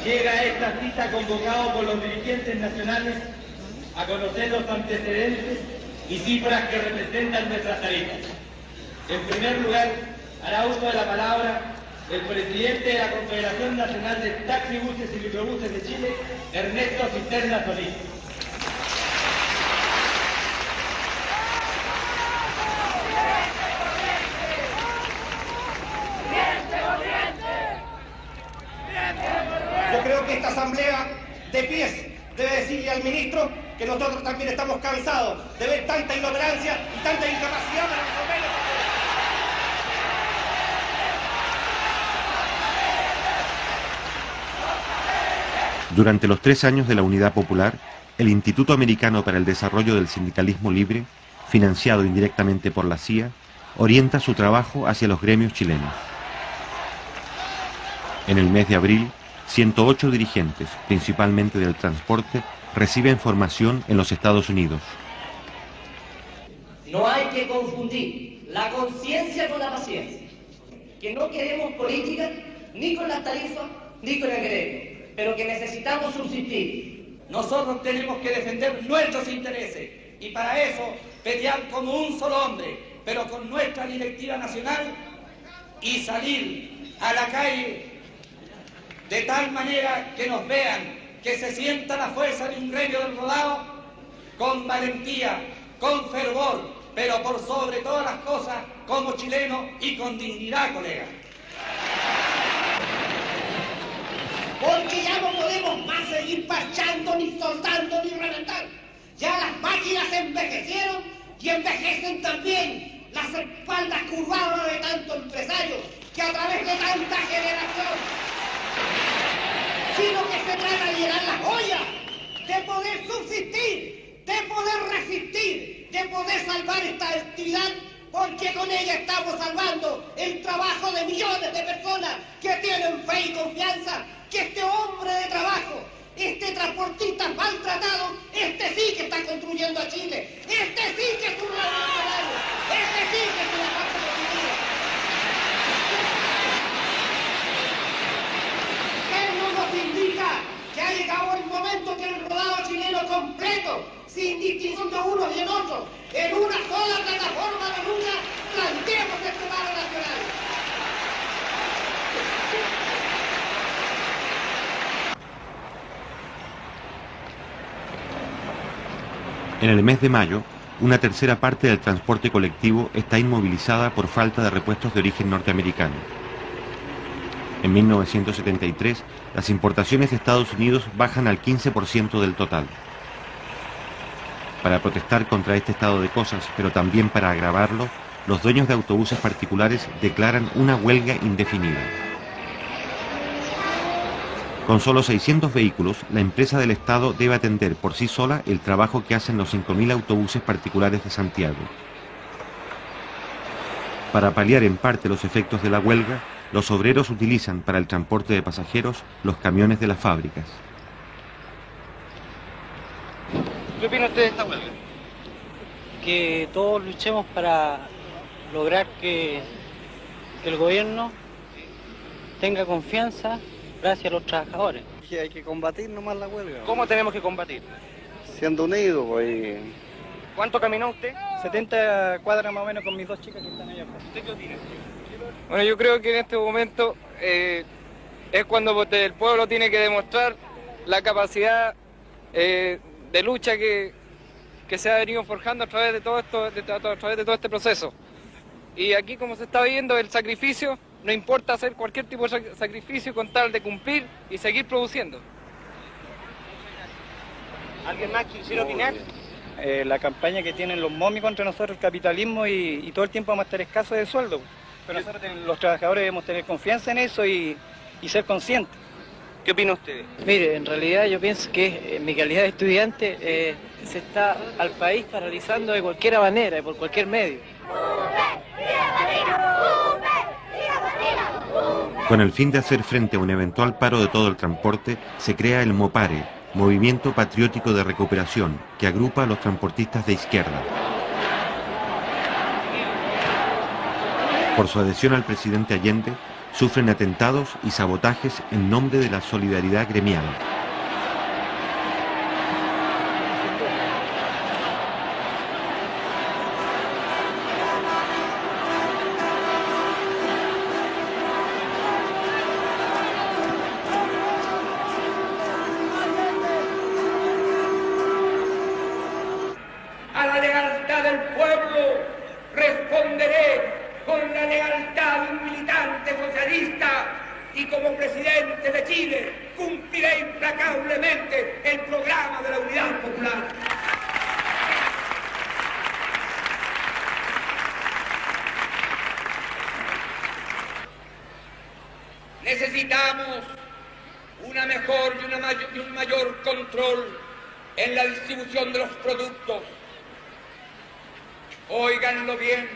llega a esta cita convocado por los dirigentes nacionales a conocer los antecedentes y cifras que representan nuestras tarifas. En primer lugar, hará uso de la palabra el presidente de la Confederación Nacional de Taxibuses y Microbuses de Chile, Ernesto Cisterna Solís. Yo creo que esta asamblea de pies debe decirle al ministro que nosotros también estamos cansados de ver tanta inoperancia y tanta incapacidad para resolver los problemas. Durante los 3 años de la Unidad Popular, el Instituto Americano para el Desarrollo del Sindicalismo Libre, financiado indirectamente por la CIA, orienta su trabajo hacia los gremios chilenos. En el mes de abril, 108 dirigentes, principalmente del transporte, reciben formación en los Estados Unidos. No hay que confundir la conciencia con la paciencia, que no queremos política ni con las tarifas ni con el gremio, pero que necesitamos subsistir. Nosotros tenemos que defender nuestros intereses y para eso pelear como un solo hombre, pero con nuestra directiva nacional y salir a la calle de tal manera que nos vean, que se sienta la fuerza de un gremio del rodado con valentía, con fervor, pero por sobre todas las cosas como chilenos y con dignidad, colegas. Porque ya no podemos más seguir parchando, ni soltando, ni reventando. Ya las máquinas envejecieron y envejecen también las espaldas curvadas de tantos empresarios que a través de tanta generación, sino que se trata de llenar las ollas, de poder subsistir, de poder resistir, de poder salvar esta actividad, porque con ella estamos salvando el trabajo de millones de personas que tienen fe y confianza que este hombre de trabajo, este transportista maltratado, este sí que está construyendo a Chile, este sí que es un revolucionario, este sí que es una parte positiva. Eso nos indica que ha llegado el momento que el rodado chileno completo, sin distinción de unos y en otros, en una sola plataforma de lucha, planteemos este paro nacional. En el mes de mayo, una tercera parte del transporte colectivo está inmovilizada por falta de repuestos de origen norteamericano. En 1973, las importaciones de Estados Unidos bajan al 15% del total. Para protestar contra este estado de cosas, pero también para agravarlo, los dueños de autobuses particulares declaran una huelga indefinida. Con solo 600 vehículos, la empresa del Estado debe atender por sí sola el trabajo que hacen los 5.000 autobuses particulares de Santiago. Para paliar en parte los efectos de la huelga, los obreros utilizan para el transporte de pasajeros los camiones de las fábricas. ¿Qué opina usted de esta huelga? Que todos luchemos para lograr que el gobierno tenga confianza gracias a los trabajadores. Que hay que combatir nomás la huelga. ¿Cómo tenemos que combatir? Siendo unidos, pues. ¿Cuánto caminó usted? 70 cuadras más o menos con mis 2 chicas que están allá afuera. ¿Usted qué opina? Bueno, yo creo que en este momento es cuando el pueblo tiene que demostrar la capacidad de lucha que se ha venido forjando a través de todo esto, a través de todo este proceso. Y aquí, como se está viendo, el sacrificio, no importa hacer cualquier tipo de sacrificio con tal de cumplir y seguir produciendo. ¿Alguien más quisiera opinar? La campaña que tienen los momis contra nosotros, el capitalismo, y todo el tiempo vamos a estar escasos de sueldo. Pero nosotros, los trabajadores, debemos tener confianza en eso y ser conscientes. ¿Qué opina usted? Mire, en realidad yo pienso que en mi calidad de estudiante se está al país paralizando de cualquier manera y por cualquier medio. Con el fin de hacer frente a un eventual paro de todo el transporte, se crea el MOPARE, Movimiento Patriótico de Recuperación, que agrupa a los transportistas de izquierda. Por su adhesión al presidente Allende, sufren atentados y sabotajes en nombre de la solidaridad gremial. A la lealtad del pueblo responderé con la lealtad de un militante socialista y como presidente de Chile cumplirá implacablemente el programa de la Unidad Popular. Necesitamos una mejor y un mayor control en la distribución de los productos. Óiganlo bien,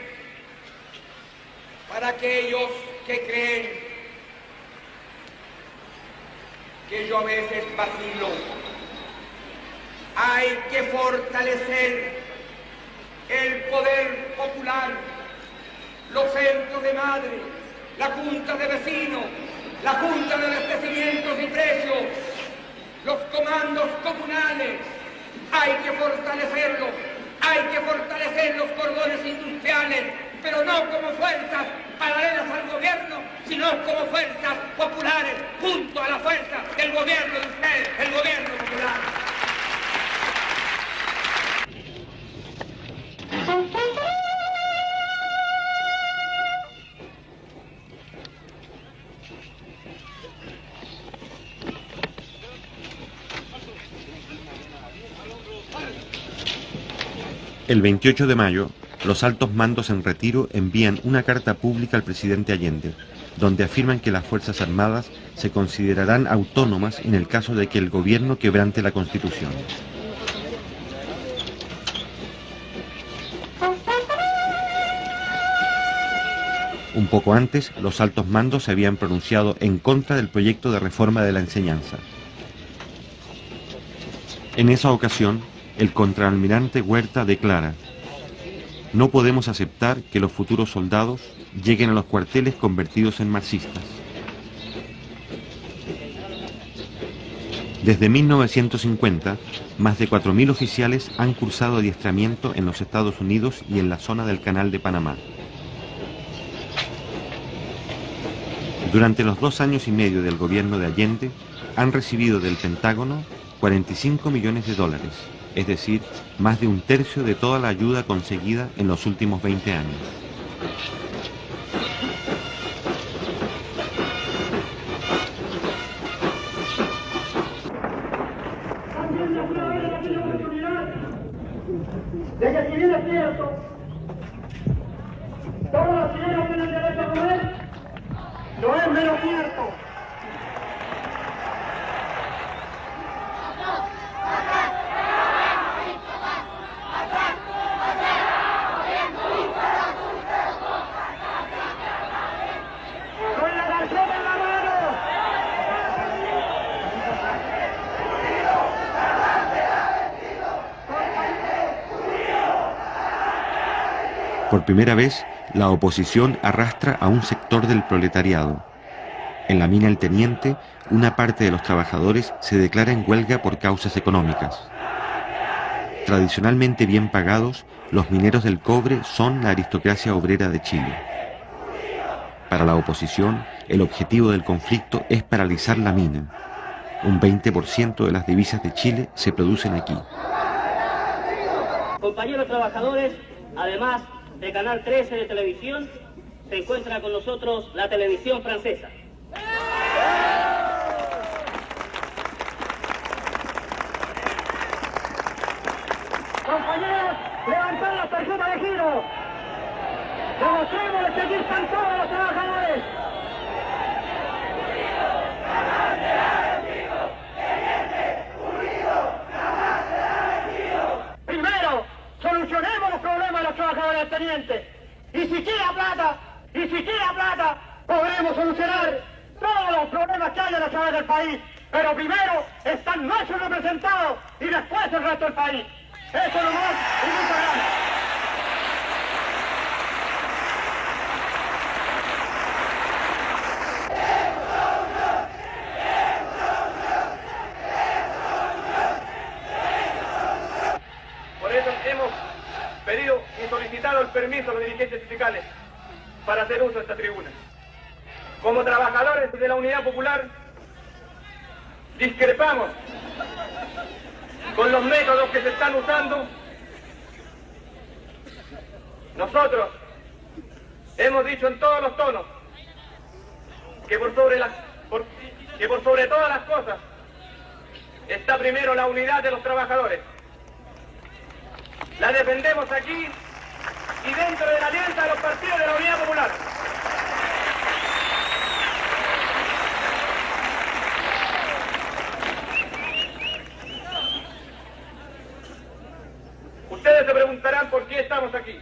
para aquellos que creen que yo a veces vacilo, hay que fortalecer el poder popular, los centros de madre, la junta de vecinos, la junta de abastecimientos y precios, los comandos comunales, hay que fortalecerlos, hay que fortalecer los cordones industriales, pero no como fuerzas paralelas al gobierno, sino como fuerzas populares, junto a la fuerza del gobierno de ustedes, el gobierno popular. El 28 de mayo, los altos mandos en retiro envían una carta pública al presidente Allende, donde afirman que las Fuerzas Armadas se considerarán autónomas en el caso de que el gobierno quebrante la Constitución. Un poco antes, los altos mandos se habían pronunciado en contra del proyecto de reforma de la enseñanza. En esa ocasión, el contraalmirante Huerta declara: no podemos aceptar que los futuros soldados lleguen a los cuarteles convertidos en marxistas. Desde 1950, más de 4.000 oficiales han cursado adiestramiento en los Estados Unidos y en la zona del Canal de Panamá. Durante los 2 años y medio del gobierno de Allende, han recibido del Pentágono $45 millones, es decir, más de 1/3 de toda la ayuda conseguida en los últimos 20 años. De que si bien es cierto, todos los chilenos tienen derecho a comer, no es menos cierto. Por primera vez, la oposición arrastra a un sector del proletariado. En la mina El Teniente, una parte de los trabajadores se declara en huelga por causas económicas. Tradicionalmente bien pagados, los mineros del cobre son la aristocracia obrera de Chile. Para la oposición, el objetivo del conflicto es paralizar la mina. Un 20% de las divisas de Chile se producen aquí. Compañeros trabajadores, además de Canal 13 de televisión, se encuentra con nosotros la televisión francesa. Compañeros, levantad la tarjeta de giro. Demostremos que aquí están todos los trabajadores. Primero, solucionemos los problemas de los trabajadores del Teniente. Y si queda plata, podremos solucionar todos los problemas que hay en la ciudad del país. Pero primero están nuestros representados y después el resto del país. Eso nomás y muchas gracias. Por eso hemos pedido y solicitado el permiso a los dirigentes sindicales para hacer uso de esta tribuna. Como trabajadores de la Unidad Popular, discrepamos con los métodos que se están usando. Nosotros hemos dicho en todos los tonos que por que por sobre todas las cosas está primero la unidad de los trabajadores. La defendemos aquí y dentro de la alianza de los partidos de la Unidad Popular. Ustedes se preguntarán por qué estamos aquí.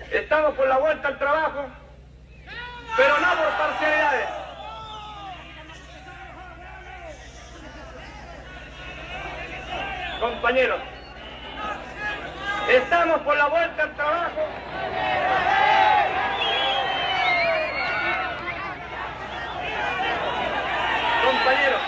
Estamos por la vuelta al trabajo, pero no por parcialidades. Compañeros, estamos por la vuelta al trabajo. Compañeros.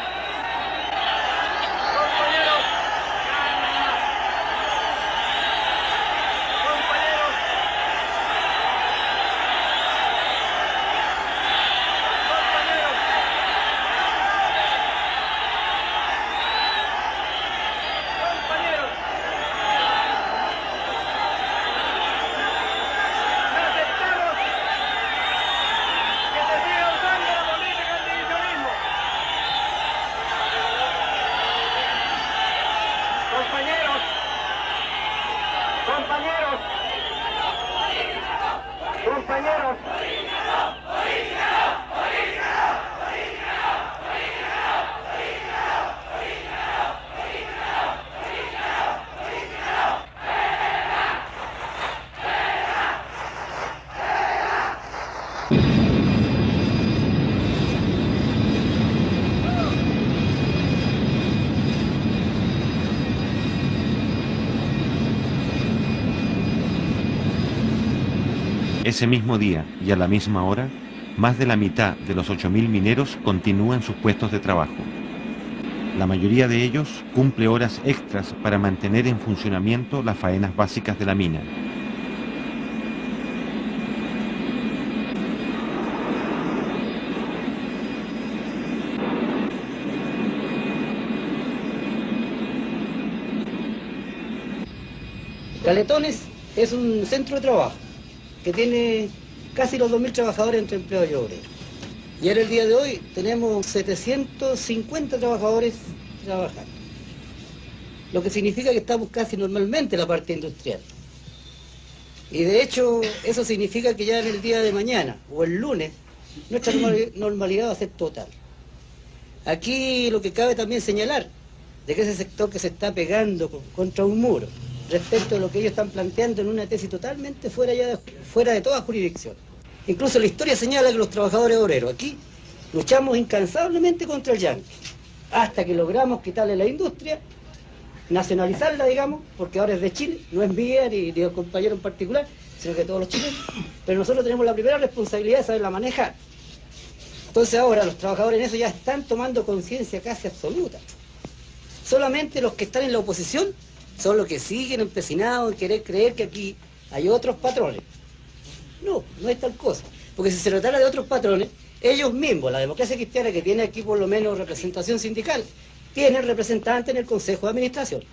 Ese mismo día y a la misma hora, más de la mitad de los 8.000 mineros continúan sus puestos de trabajo. La mayoría de ellos cumple horas extras para mantener en funcionamiento las faenas básicas de la mina. Caletones es un centro de trabajo que tiene casi los 2.000 trabajadores entre empleados y obreros. Y ahora el día de hoy tenemos 750 trabajadores trabajando. Lo que significa que estamos casi normalmente en la parte industrial. Y de hecho eso significa que ya en el día de mañana o el lunes nuestra normalidad va a ser total. Aquí lo que cabe también señalar de que ese sector que se está pegando contra un muro respecto a lo que ellos están planteando en una tesis totalmente fuera de toda jurisdicción. Incluso la historia señala que los trabajadores obreros aquí luchamos incansablemente contra el yanqui, hasta que logramos quitarle la industria, nacionalizarla, digamos, porque ahora es de Chile, no es mía ni de un compañero en particular, sino que de todos los chilenos, pero nosotros tenemos la primera responsabilidad de saberla manejar. Entonces ahora los trabajadores en eso ya están tomando conciencia casi absoluta. Solamente los que están en la oposición son los que siguen empecinados en querer creer que aquí hay otros patrones. No, no es tal cosa. Porque si se tratara de otros patrones, ellos mismos, la democracia cristiana que tiene aquí por lo menos representación sindical, tienen representantes en el Consejo de Administración.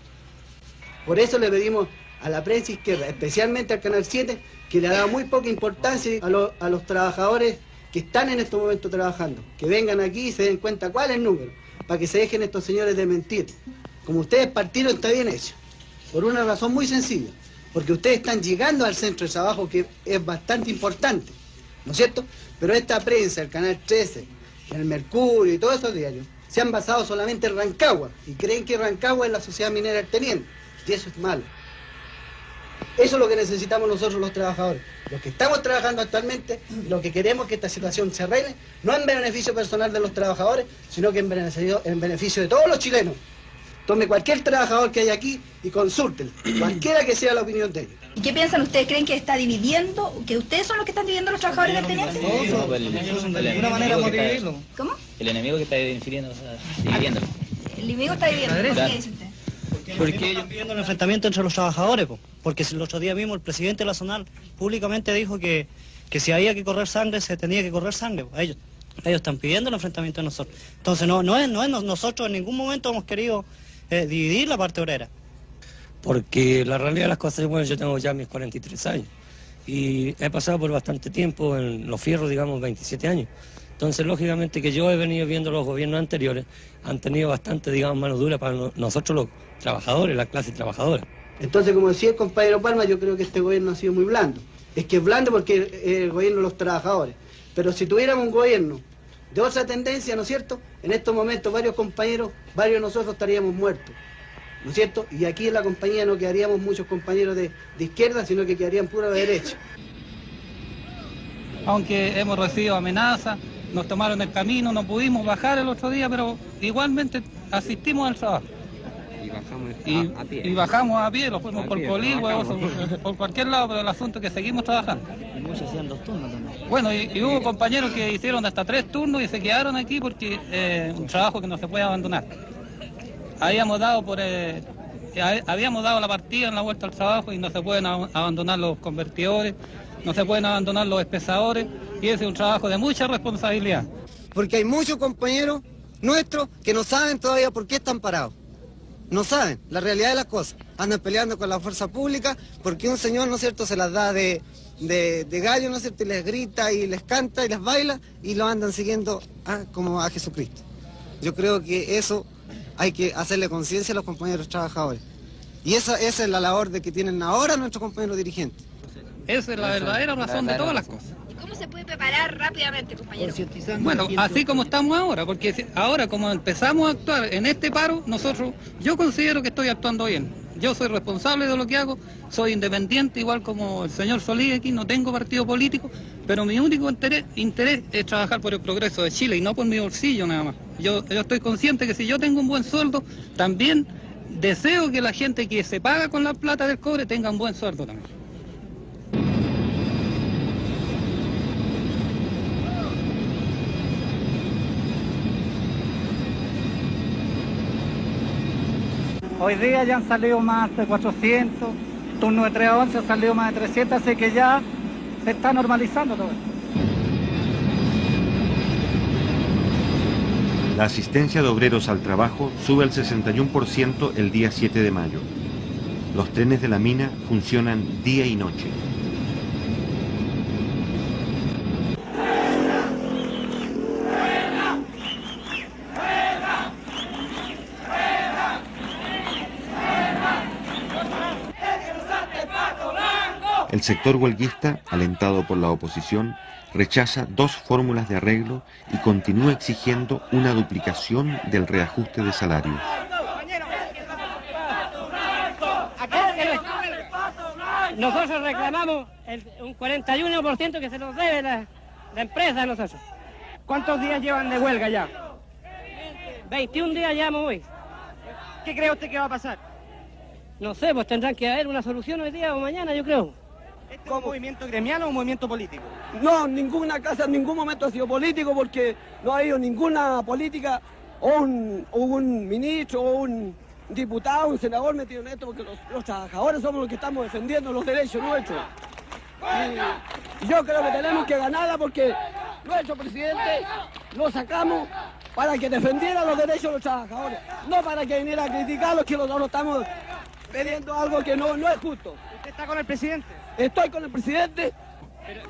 Por eso le pedimos a la prensa izquierda, especialmente al Canal 7, que le ha dado muy poca importancia a los trabajadores que están en estos momentos trabajando. Que vengan aquí y se den cuenta cuál es el número, para que se dejen estos señores de mentir. Como ustedes partieron, está bien hecho. Por una razón muy sencilla, porque ustedes están llegando al centro de trabajo que es bastante importante, ¿no es cierto? Pero esta prensa, el Canal 13, el Mercurio y todos esos diarios, se han basado solamente en Rancagua y creen que Rancagua es la sociedad minera del teniente, y eso es malo. Eso es lo que necesitamos nosotros los trabajadores. Los que estamos trabajando actualmente, lo que queremos es que esta situación se arregle, no en beneficio personal de los trabajadores, sino que en beneficio de todos los chilenos. Tome cualquier trabajador que haya aquí y consúltenlo, cualquiera que sea la opinión de ellos. ¿Y qué piensan ustedes? ¿Creen que está dividiendo? ¿Que ustedes son los que están dividiendo a los trabajadores del teniente? No, pues de alguna manera hemos dividirlo. ¿Cómo? El enemigo que está dividiéndolo. El enemigo está dividiendo. ¿Por qué dice usted? Porque ellos están pidiendo el enfrentamiento entre los trabajadores, porque el otro día mismo el presidente de la zonal públicamente dijo que si había que correr sangre, se tenía que correr sangre. Ellos están pidiendo el enfrentamiento de nosotros. Entonces nosotros en ningún momento hemos querido dividir la parte obrera. Porque la realidad de las cosas, bueno, yo tengo ya mis 43 años y he pasado por bastante tiempo en los fierros, digamos, 27 años. Entonces, lógicamente que yo he venido viendo los gobiernos anteriores, han tenido bastante, digamos, mano dura para nosotros los trabajadores, la clase trabajadora. Entonces, como decía el compañero Palma, yo creo que este gobierno ha sido muy blando. Es que es blando porque es el gobierno de los trabajadores. Pero si tuviéramos un gobierno de otra tendencia, ¿no es cierto?, en estos momentos varios compañeros, varios de nosotros estaríamos muertos, ¿no es cierto? Y aquí en la compañía no quedaríamos muchos compañeros de izquierda, sino que quedarían pura de derecha. Aunque hemos recibido amenazas, nos tomaron el camino, no pudimos bajar el otro día, pero igualmente asistimos al trabajo. Y bajamos a pie, lo fuimos por Coligua, por cualquier lado, pero el asunto es que seguimos trabajando. Y muchos hacían 2 turnos también. Bueno, y hubo compañeros que hicieron hasta 3 turnos y se quedaron aquí porque un trabajo que no se puede abandonar. Habíamos dado la partida en la vuelta al trabajo y no se pueden abandonar los convertidores, no se pueden abandonar los espesadores, y ese es un trabajo de mucha responsabilidad. Porque hay muchos compañeros nuestros que no saben todavía por qué están parados. No saben la realidad de las cosas. Andan peleando con la fuerza pública porque un señor, ¿no es cierto?, se las da de gallo, ¿no es cierto?, y les grita y les canta y les baila y lo andan siguiendo como a Jesucristo. Yo creo que eso hay que hacerle conciencia a los compañeros trabajadores. Y esa es la labor de que tienen ahora nuestros compañeros dirigentes. Esa es la verdadera razón de todas las cosas. ¿Y cómo se puede preparar rápidamente, compañero? Bueno, así como estamos ahora, porque ahora como empezamos a actuar en este paro, yo considero que estoy actuando bien. Yo soy responsable de lo que hago, soy independiente, igual como el señor Solís aquí, no tengo partido político, pero mi único interés es trabajar por el progreso de Chile y no por mi bolsillo nada más. Yo estoy consciente que si yo tengo un buen sueldo, también deseo que la gente que se paga con la plata del cobre tenga un buen sueldo también. Hoy día ya han salido más de 400, turno de 3 a 11 ha salido más de 300, así que ya se está normalizando todo esto. La asistencia de obreros al trabajo sube al 61% el día 7 de mayo. Los trenes de la mina funcionan día y noche. El sector huelguista, alentado por la oposición, rechaza 2 fórmulas de arreglo y continúa exigiendo una duplicación del reajuste de salarios. Nosotros reclamamos un 41% que se nos debe la empresa a nosotros. ¿Cuántos días llevan de huelga ya? 21 días llevamos hoy. ¿Qué cree usted que va a pasar? No sé, pues tendrán que haber una solución hoy día o mañana, yo creo. ¿Este es un movimiento gremial o un movimiento político? No, ninguna casa en ningún momento ha sido político porque no ha habido ninguna política o un ministro o un diputado, un senador metido en esto porque los trabajadores somos los que estamos defendiendo los derechos nuestros. Y yo creo que tenemos que ganarla porque nuestro presidente lo sacamos para que defendiera los derechos de los trabajadores, no para que viniera a criticar los que nosotros estamos pidiendo algo que no es justo. ¿Usted está con el presidente? Estoy con el presidente.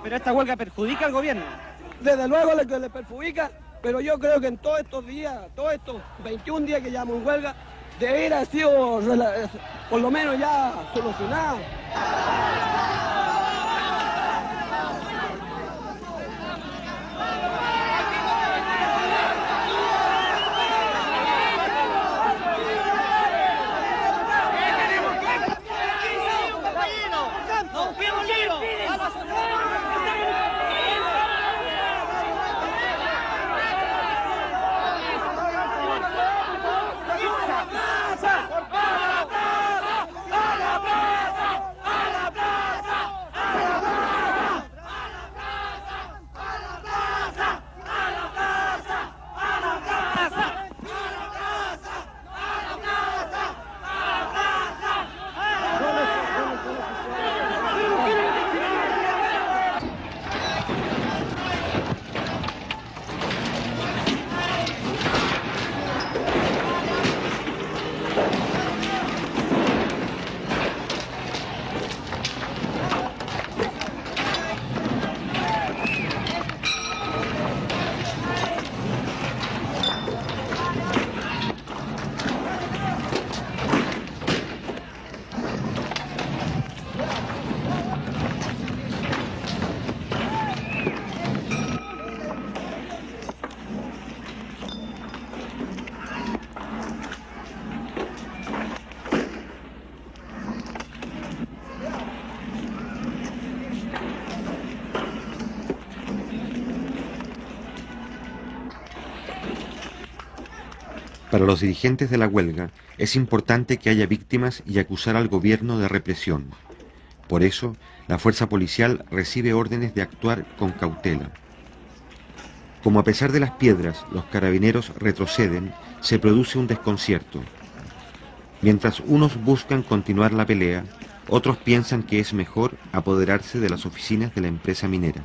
Pero esta huelga perjudica al gobierno. Desde luego que le perjudica, pero yo creo que en todos estos días, todos estos 21 días que llevamos en huelga, debería haber sido por lo menos ya solucionado. Para los dirigentes de la huelga es importante que haya víctimas y acusar al gobierno de represión. Por eso, la fuerza policial recibe órdenes de actuar con cautela. Como a pesar de las piedras los carabineros retroceden, se produce un desconcierto. Mientras unos buscan continuar la pelea, otros piensan que es mejor apoderarse de las oficinas de la empresa minera.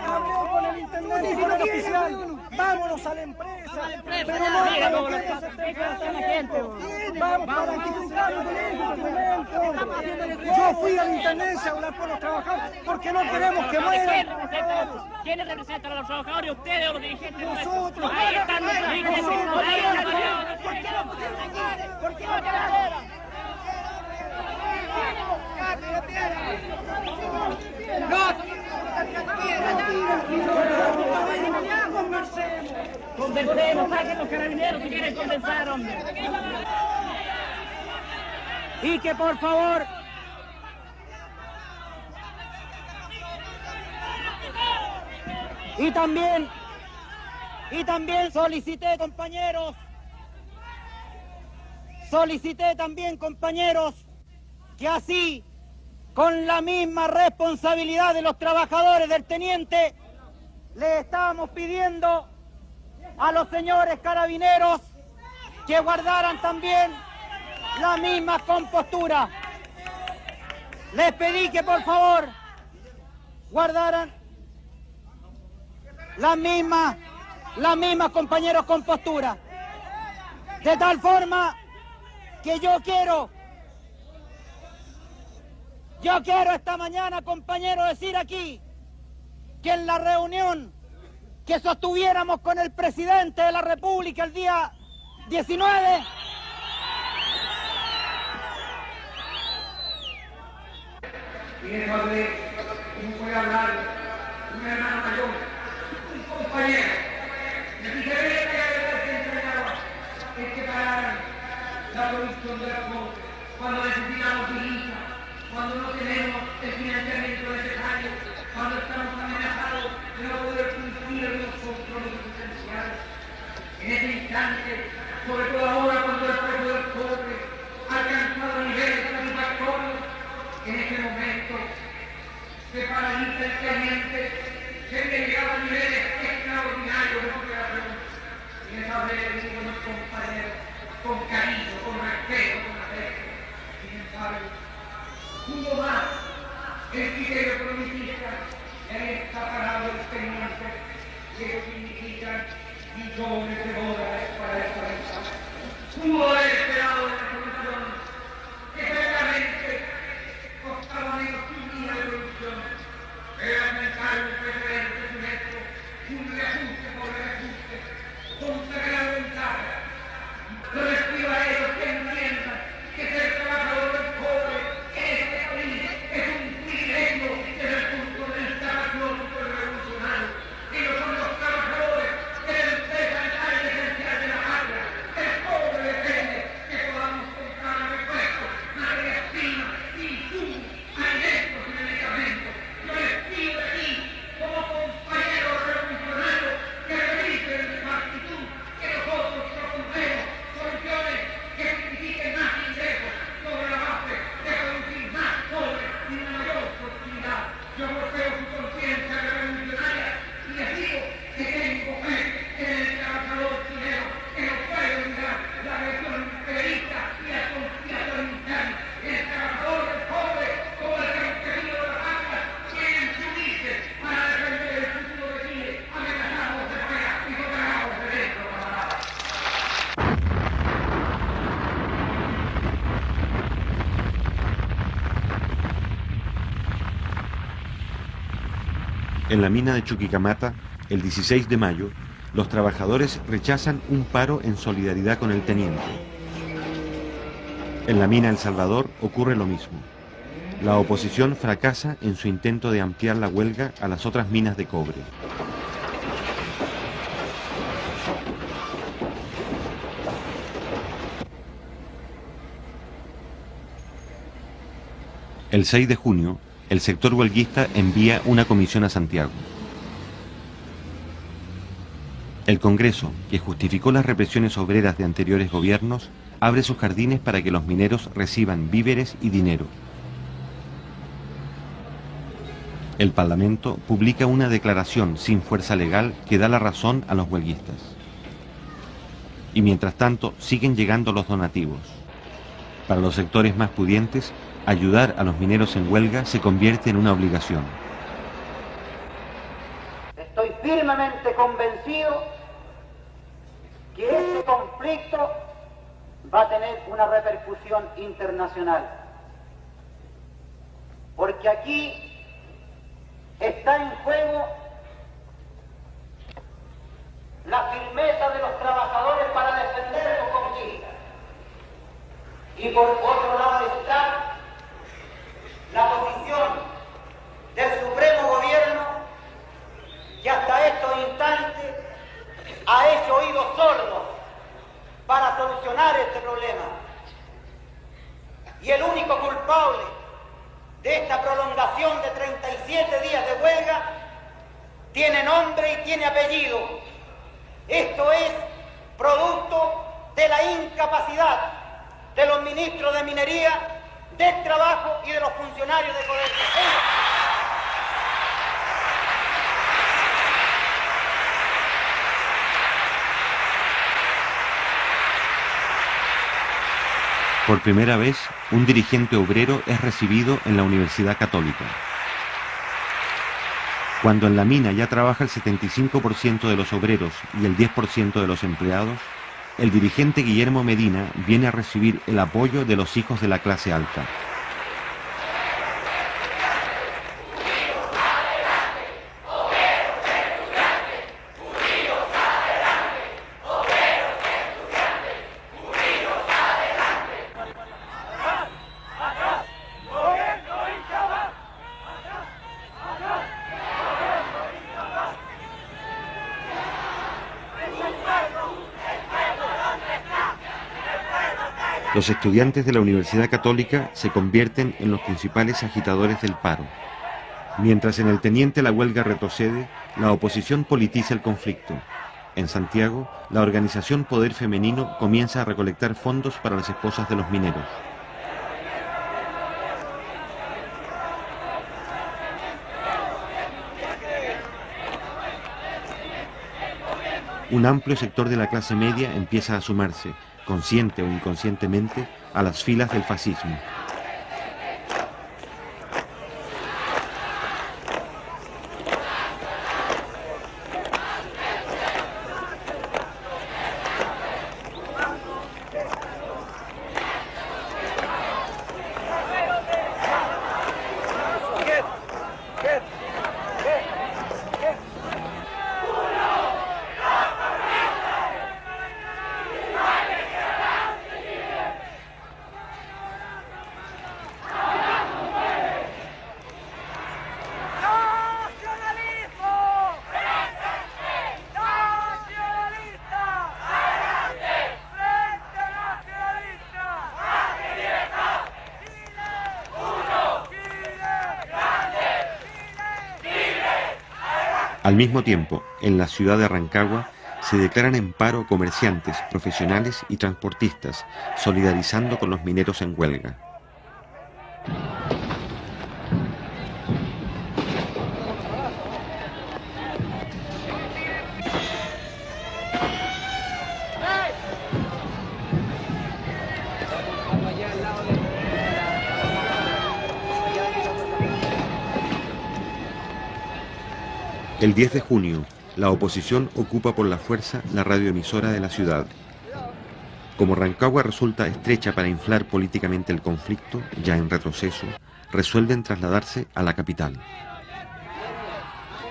Con el intendente y con el oficial, vámonos a la empresa, pero no para que se esté gastando la gente. Vamos para que yo fui a la intendencia a hablar con los trabajadores porque no queremos que mueran. ¿Quiénes representan a los trabajadores? ¿Ustedes o los dirigentes? Nosotros. Ahí están los dirigentes. ¿Por qué no pusieron aquí? ¿Por qué no quedaron? Conversemos, saquen los carabineros si quieren conversar, hombre. Y que por favor y también solicité también compañeros que así, con la misma responsabilidad de los trabajadores del teniente, le estábamos pidiendo a los señores carabineros que guardaran también la misma compostura. Les pedí que por favor guardaran la misma compañeros compostura. De tal forma que yo quiero esta mañana, compañero, decir aquí que en la reunión que sostuviéramos con el presidente de la República el día 19, y en donde puede hablar un hermano mayor, un compañero, me dijeron que pararan la producción de la cobre cuando necesitamos divisas, cuando no tenemos el financiamiento necesario, cuando estamos amenazados de no poder cumplir los compromisos esenciales. En ese instante, sobre todo ahora cuando el precio del cobre ha alcanzado niveles satisfactorios, en ese momento se paraliza el cliente, se le llegaba a niveles extraordinarios de operación. Y esa vez le digo a mis compañeros, con cariño, con respeto, con afecto, sin saber, hubo más el criterio economicista en esta parada de experimentos que significan millones de dólares para esta mesa. Pudo haber esperado una solución que seguramente costaba menos que un día de producción, pero es necesario un precedente honesto, un reajuste por reajuste, con sagrada ventaja. Yo les pido a ellos que entiendan que ser trabajador del cobre en este país es un privilegio desde el punto de vista patriótico y revolucionario. Ellos son los trabajadores que la empresa vital y esencial de la patria. El cobre depende que podamos comprar repuestos, materias primas, insumos, alimentos y medicamentos. Yo les pido aquí, como compañeros revolucionarios, que revisen en su actitud, que nosotros propondremos soluciones que signifiquen más ingresos sobre la base de producir más cobre y una mayor productividad. Yo golpeo su conciencia revolucionaria y les digo que tengo fe en el trabajador chileno, que no puede olvidar la agresión imperialista y la conspiración interna. El trabajador del cobre, como el campesino de la patria, tienen que unirse para defender el futuro de Chile, amenazados de fuera y socavados de dentro, camaradas. En la mina de Chuquicamata, el 16 de mayo, los trabajadores rechazan un paro en solidaridad con el teniente. En la mina El Salvador ocurre lo mismo. La oposición fracasa en su intento de ampliar la huelga a las otras minas de cobre. El 6 de junio, el sector huelguista envía una comisión a Santiago. El Congreso, que justificó las represiones obreras de anteriores gobiernos, abre sus jardines para que los mineros reciban víveres y dinero. El Parlamento publica una declaración sin fuerza legal que da la razón a los huelguistas. Y mientras tanto siguen llegando los donativos. Para los sectores más pudientes, ayudar a los mineros en huelga se convierte en una obligación. Estoy firmemente convencido que este conflicto va a tener una repercusión internacional. Porque aquí está en juego la firmeza de los trabajadores para defender sus conquistas. Y por otro lado está la posición del Supremo Gobierno, que hasta estos instantes ha hecho oídos sordos para solucionar este problema. Y el único culpable de esta prolongación de 37 días de huelga tiene nombre y tiene apellido. Esto es producto de la incapacidad de los ministros de Minería, del Trabajo y de los funcionarios de Codelco. Por primera vez, un dirigente obrero es recibido en la Universidad Católica. Cuando en la mina ya trabaja el 75% de los obreros y el 10% de los empleados, el dirigente Guillermo Medina viene a recibir el apoyo de los hijos de la clase alta. Los estudiantes de la Universidad Católica se convierten en los principales agitadores del paro. Mientras en el Teniente la huelga retrocede, la oposición politiza el conflicto. En Santiago, la organización Poder Femenino comienza a recolectar fondos para las esposas de los mineros. Un amplio sector de la clase media empieza a sumarse, consciente o inconscientemente, a las filas del fascismo. Al mismo tiempo, en la ciudad de Rancagua, se declaran en paro comerciantes, profesionales y transportistas, solidarizando con los mineros en huelga. El 10 de junio, la oposición ocupa por la fuerza la radioemisora de la ciudad. Como Rancagua resulta estrecha para inflar políticamente el conflicto, ya en retroceso, resuelven trasladarse a la capital.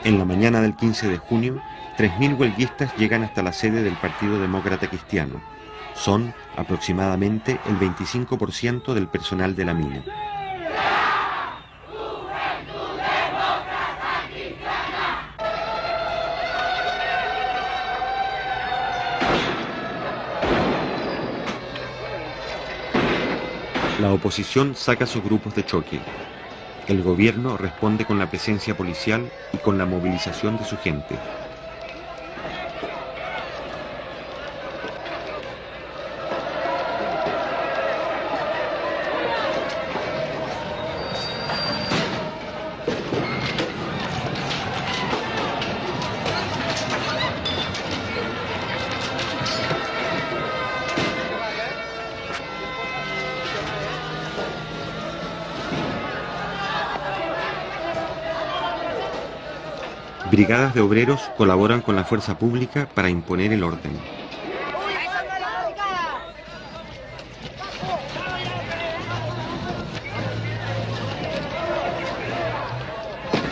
En la mañana del 15 de junio, 3.000 huelguistas llegan hasta la sede del Partido Demócrata Cristiano. Son aproximadamente el 25% del personal de la mina. La oposición saca sus grupos de choque. El gobierno responde con la presencia policial y con la movilización de su gente. Brigadas de obreros colaboran con la fuerza pública para imponer el orden.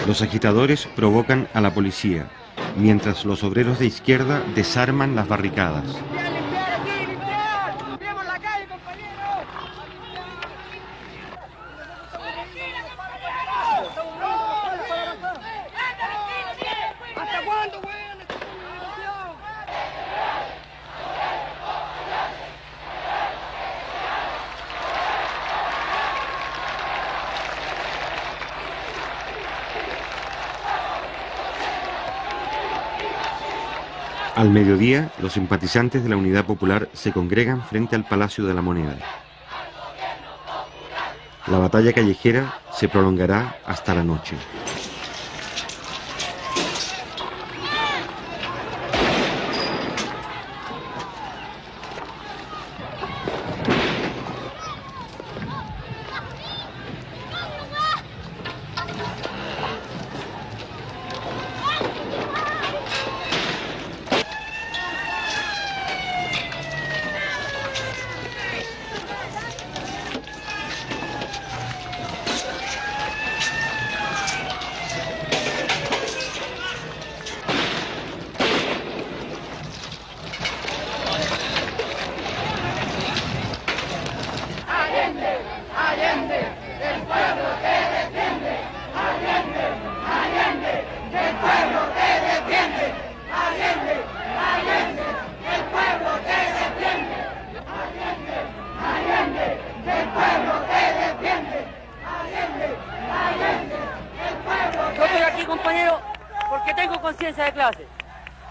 Los agitadores provocan a la policía, mientras los obreros de izquierda desarman las barricadas. Al mediodía, los simpatizantes de la Unidad Popular se congregan frente al Palacio de la Moneda. La batalla callejera se prolongará hasta la noche.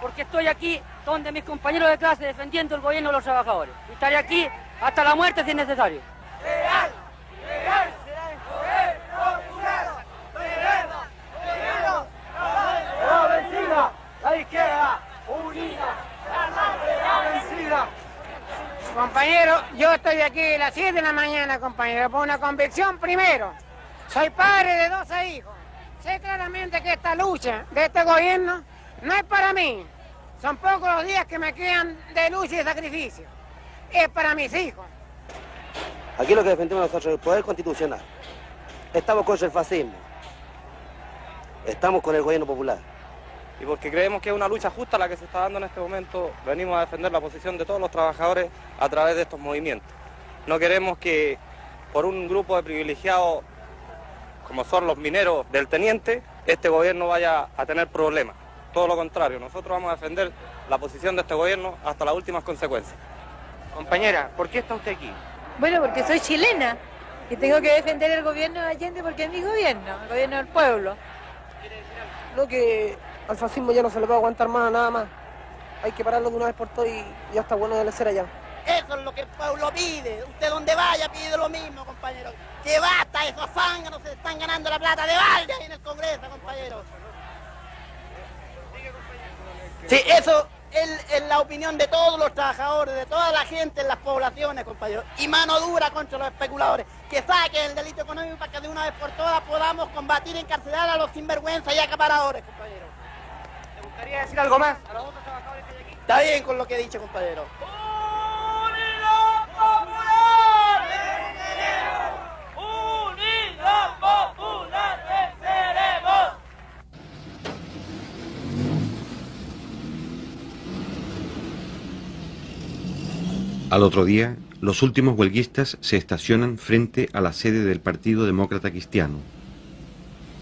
Porque estoy aquí donde mis compañeros de clase defendiendo el gobierno de los trabajadores. Y estaré aquí hasta la muerte si es necesario. ¡Real! ¡Real! ¡Poder popular! ¡La vencida! ¡La izquierda! ¡Unida! ¡La vencida! Compañero, yo estoy aquí a las 7 de la mañana, compañero, por una convicción primero. Soy padre de 12 hijos. Sé claramente que esta lucha de este gobierno no es para mí. Son pocos los días que me quedan de lucha y de sacrificio. Es para mis hijos. Aquí lo que defendemos nosotros es el poder constitucional. Estamos contra el fascismo. Estamos con el gobierno popular. Y porque creemos que es una lucha justa la que se está dando en este momento, venimos a defender la posición de todos los trabajadores a través de estos movimientos. No queremos que por un grupo de privilegiados, como son los mineros del teniente, este gobierno vaya a tener problemas. Todo lo contrario, nosotros vamos a defender la posición de este gobierno hasta las últimas consecuencias. Compañera, ¿por qué está usted aquí? Bueno, porque soy chilena y tengo que defender el gobierno de Allende porque es mi gobierno, el gobierno del pueblo. Lo que al fascismo ya no se le puede aguantar más, nada más. Hay que pararlo de una vez por todas y ya está bueno de ser allá. Eso es lo que el pueblo pide. Usted donde vaya pide lo mismo, compañero. Que basta, esos zánganos se están ganando la plata de balde ahí en el Congreso, compañero. Sí, eso es la opinión de todos los trabajadores, de toda la gente en las poblaciones, compañero. Y mano dura contra los especuladores. Que saquen el delito económico para que de una vez por todas podamos combatir y encarcelar a los sinvergüenzas y acaparadores, compañero. ¿Te gustaría decir algo más a los otros trabajadores que hay aquí? Está bien con lo que he dicho, compañero. ¡Unidad Popular! ¡Venceremos! ¡Unidad Popular! ¡Venceremos! Al otro día, los últimos huelguistas se estacionan frente a la sede del Partido Demócrata Cristiano.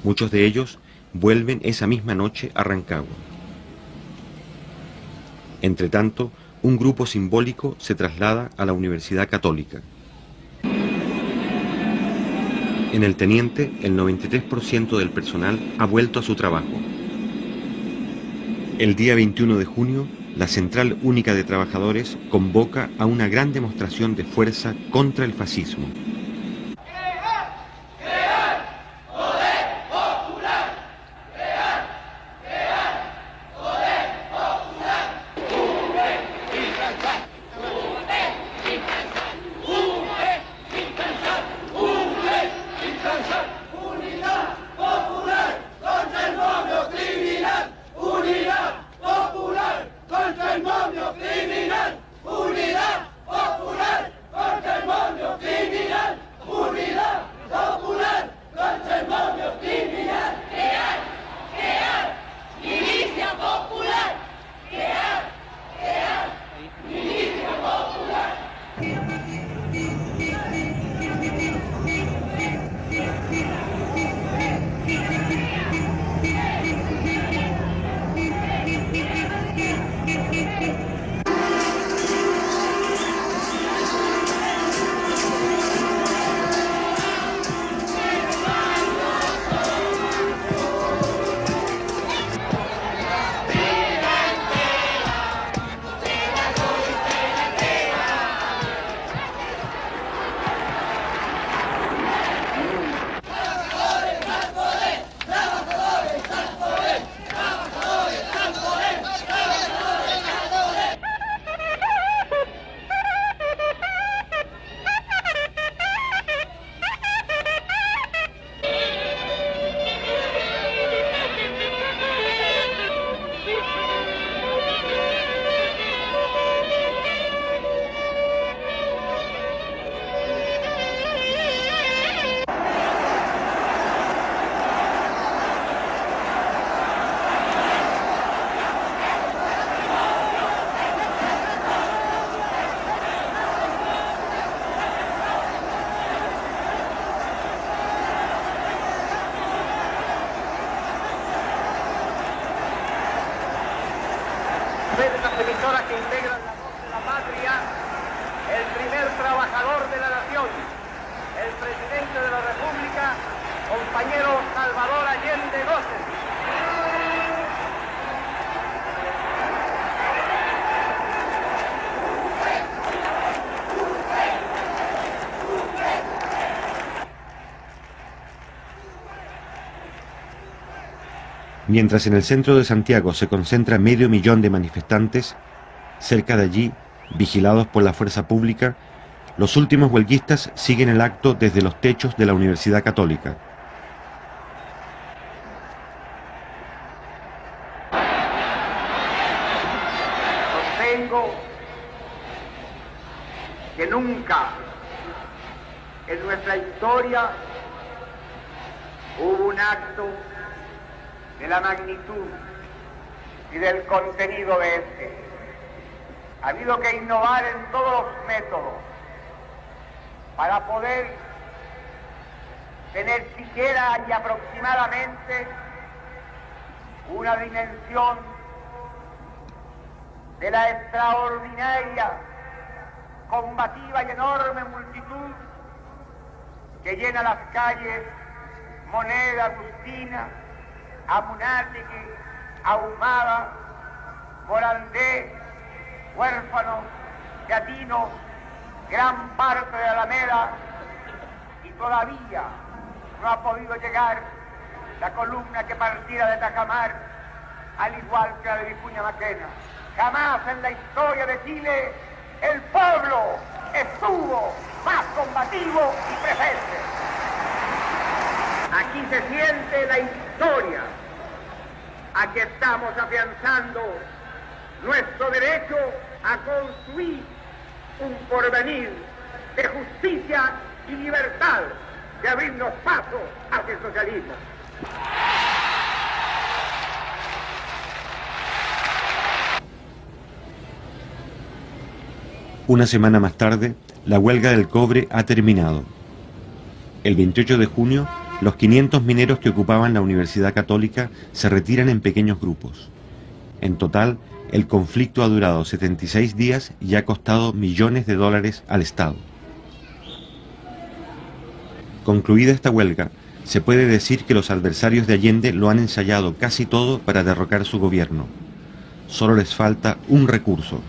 Muchos de ellos vuelven esa misma noche a Rancagua. Entretanto, un grupo simbólico se traslada a la Universidad Católica. En el Teniente, el 93% del personal ha vuelto a su trabajo. El día 21 de junio, la Central Única de Trabajadores convoca a una gran demostración de fuerza contra el fascismo. ¡Unidad Popular contra el pueblo criminal! las emisoras que integran la voz de la patria, el primer trabajador de la nación, el presidente de la República, compañero Salvador Allende Gómez. Mientras en el centro de Santiago se concentra 500.000 de manifestantes, cerca de allí, vigilados por la fuerza pública, los últimos huelguistas siguen el acto desde los techos de la Universidad Católica. Sostengo que nunca en nuestra historia hubo un acto de la magnitud y del contenido de este. Ha habido que innovar en todos los métodos para poder tener siquiera y aproximadamente una dimensión de la extraordinaria, combativa y enorme multitud que llena las calles Moneda, Agustina, Amunátegui, Ahumada, Morandé, Huérfano, Teatino, gran parte de Alameda, y todavía no ha podido llegar la columna que partiera de Tajamar, al igual que la de Vicuña Maquena. Jamás en la historia de Chile el pueblo estuvo más combativo y presente. Aquí se siente la historia. Aquí estamos afianzando nuestro derecho a construir un porvenir de justicia y libertad, de abrirnos paso hacia el socialismo. Una semana más tarde, la huelga del cobre ha terminado. El 28 de junio, los 500 mineros que ocupaban la Universidad Católica se retiran en pequeños grupos. En total, el conflicto ha durado 76 días y ha costado millones de dólares al Estado. Concluida esta huelga, se puede decir que los adversarios de Allende lo han ensayado casi todo para derrocar su gobierno. Solo les falta un recurso.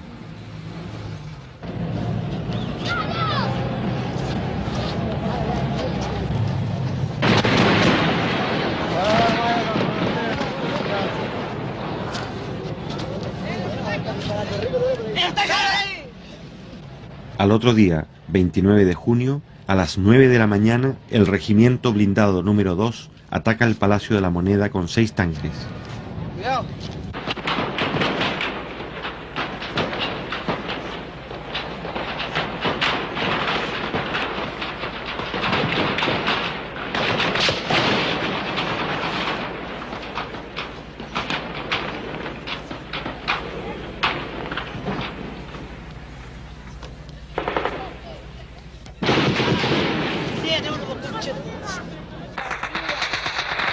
Al otro día, 29 de junio, a las 9 de la mañana, el regimiento blindado número 2 ataca el Palacio de la Moneda con 6 tanques. Cuidado.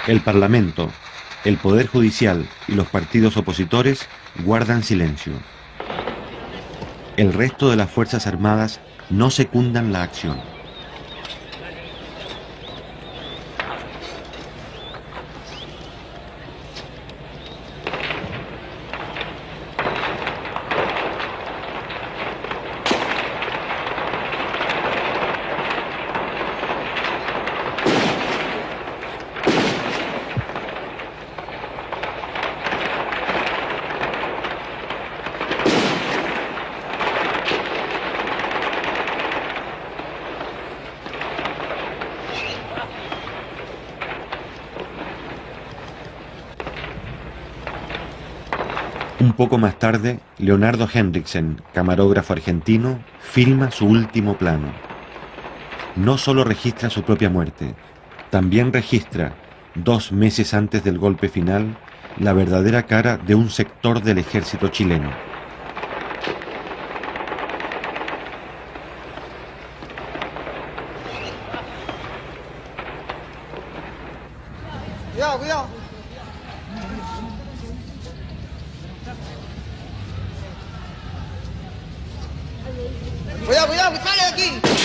El Parlamento, el Poder Judicial y los partidos opositores guardan silencio. El resto de las Fuerzas Armadas no secundan la acción. Un poco más tarde, Leonardo Henriksen, camarógrafo argentino, filma su último plano. No solo registra su propia muerte, también registra, 2 meses antes del golpe final, la verdadera cara de un sector del ejército chileno. Cuidado, cuidado. Cuidado, cuidado, que sale de aquí.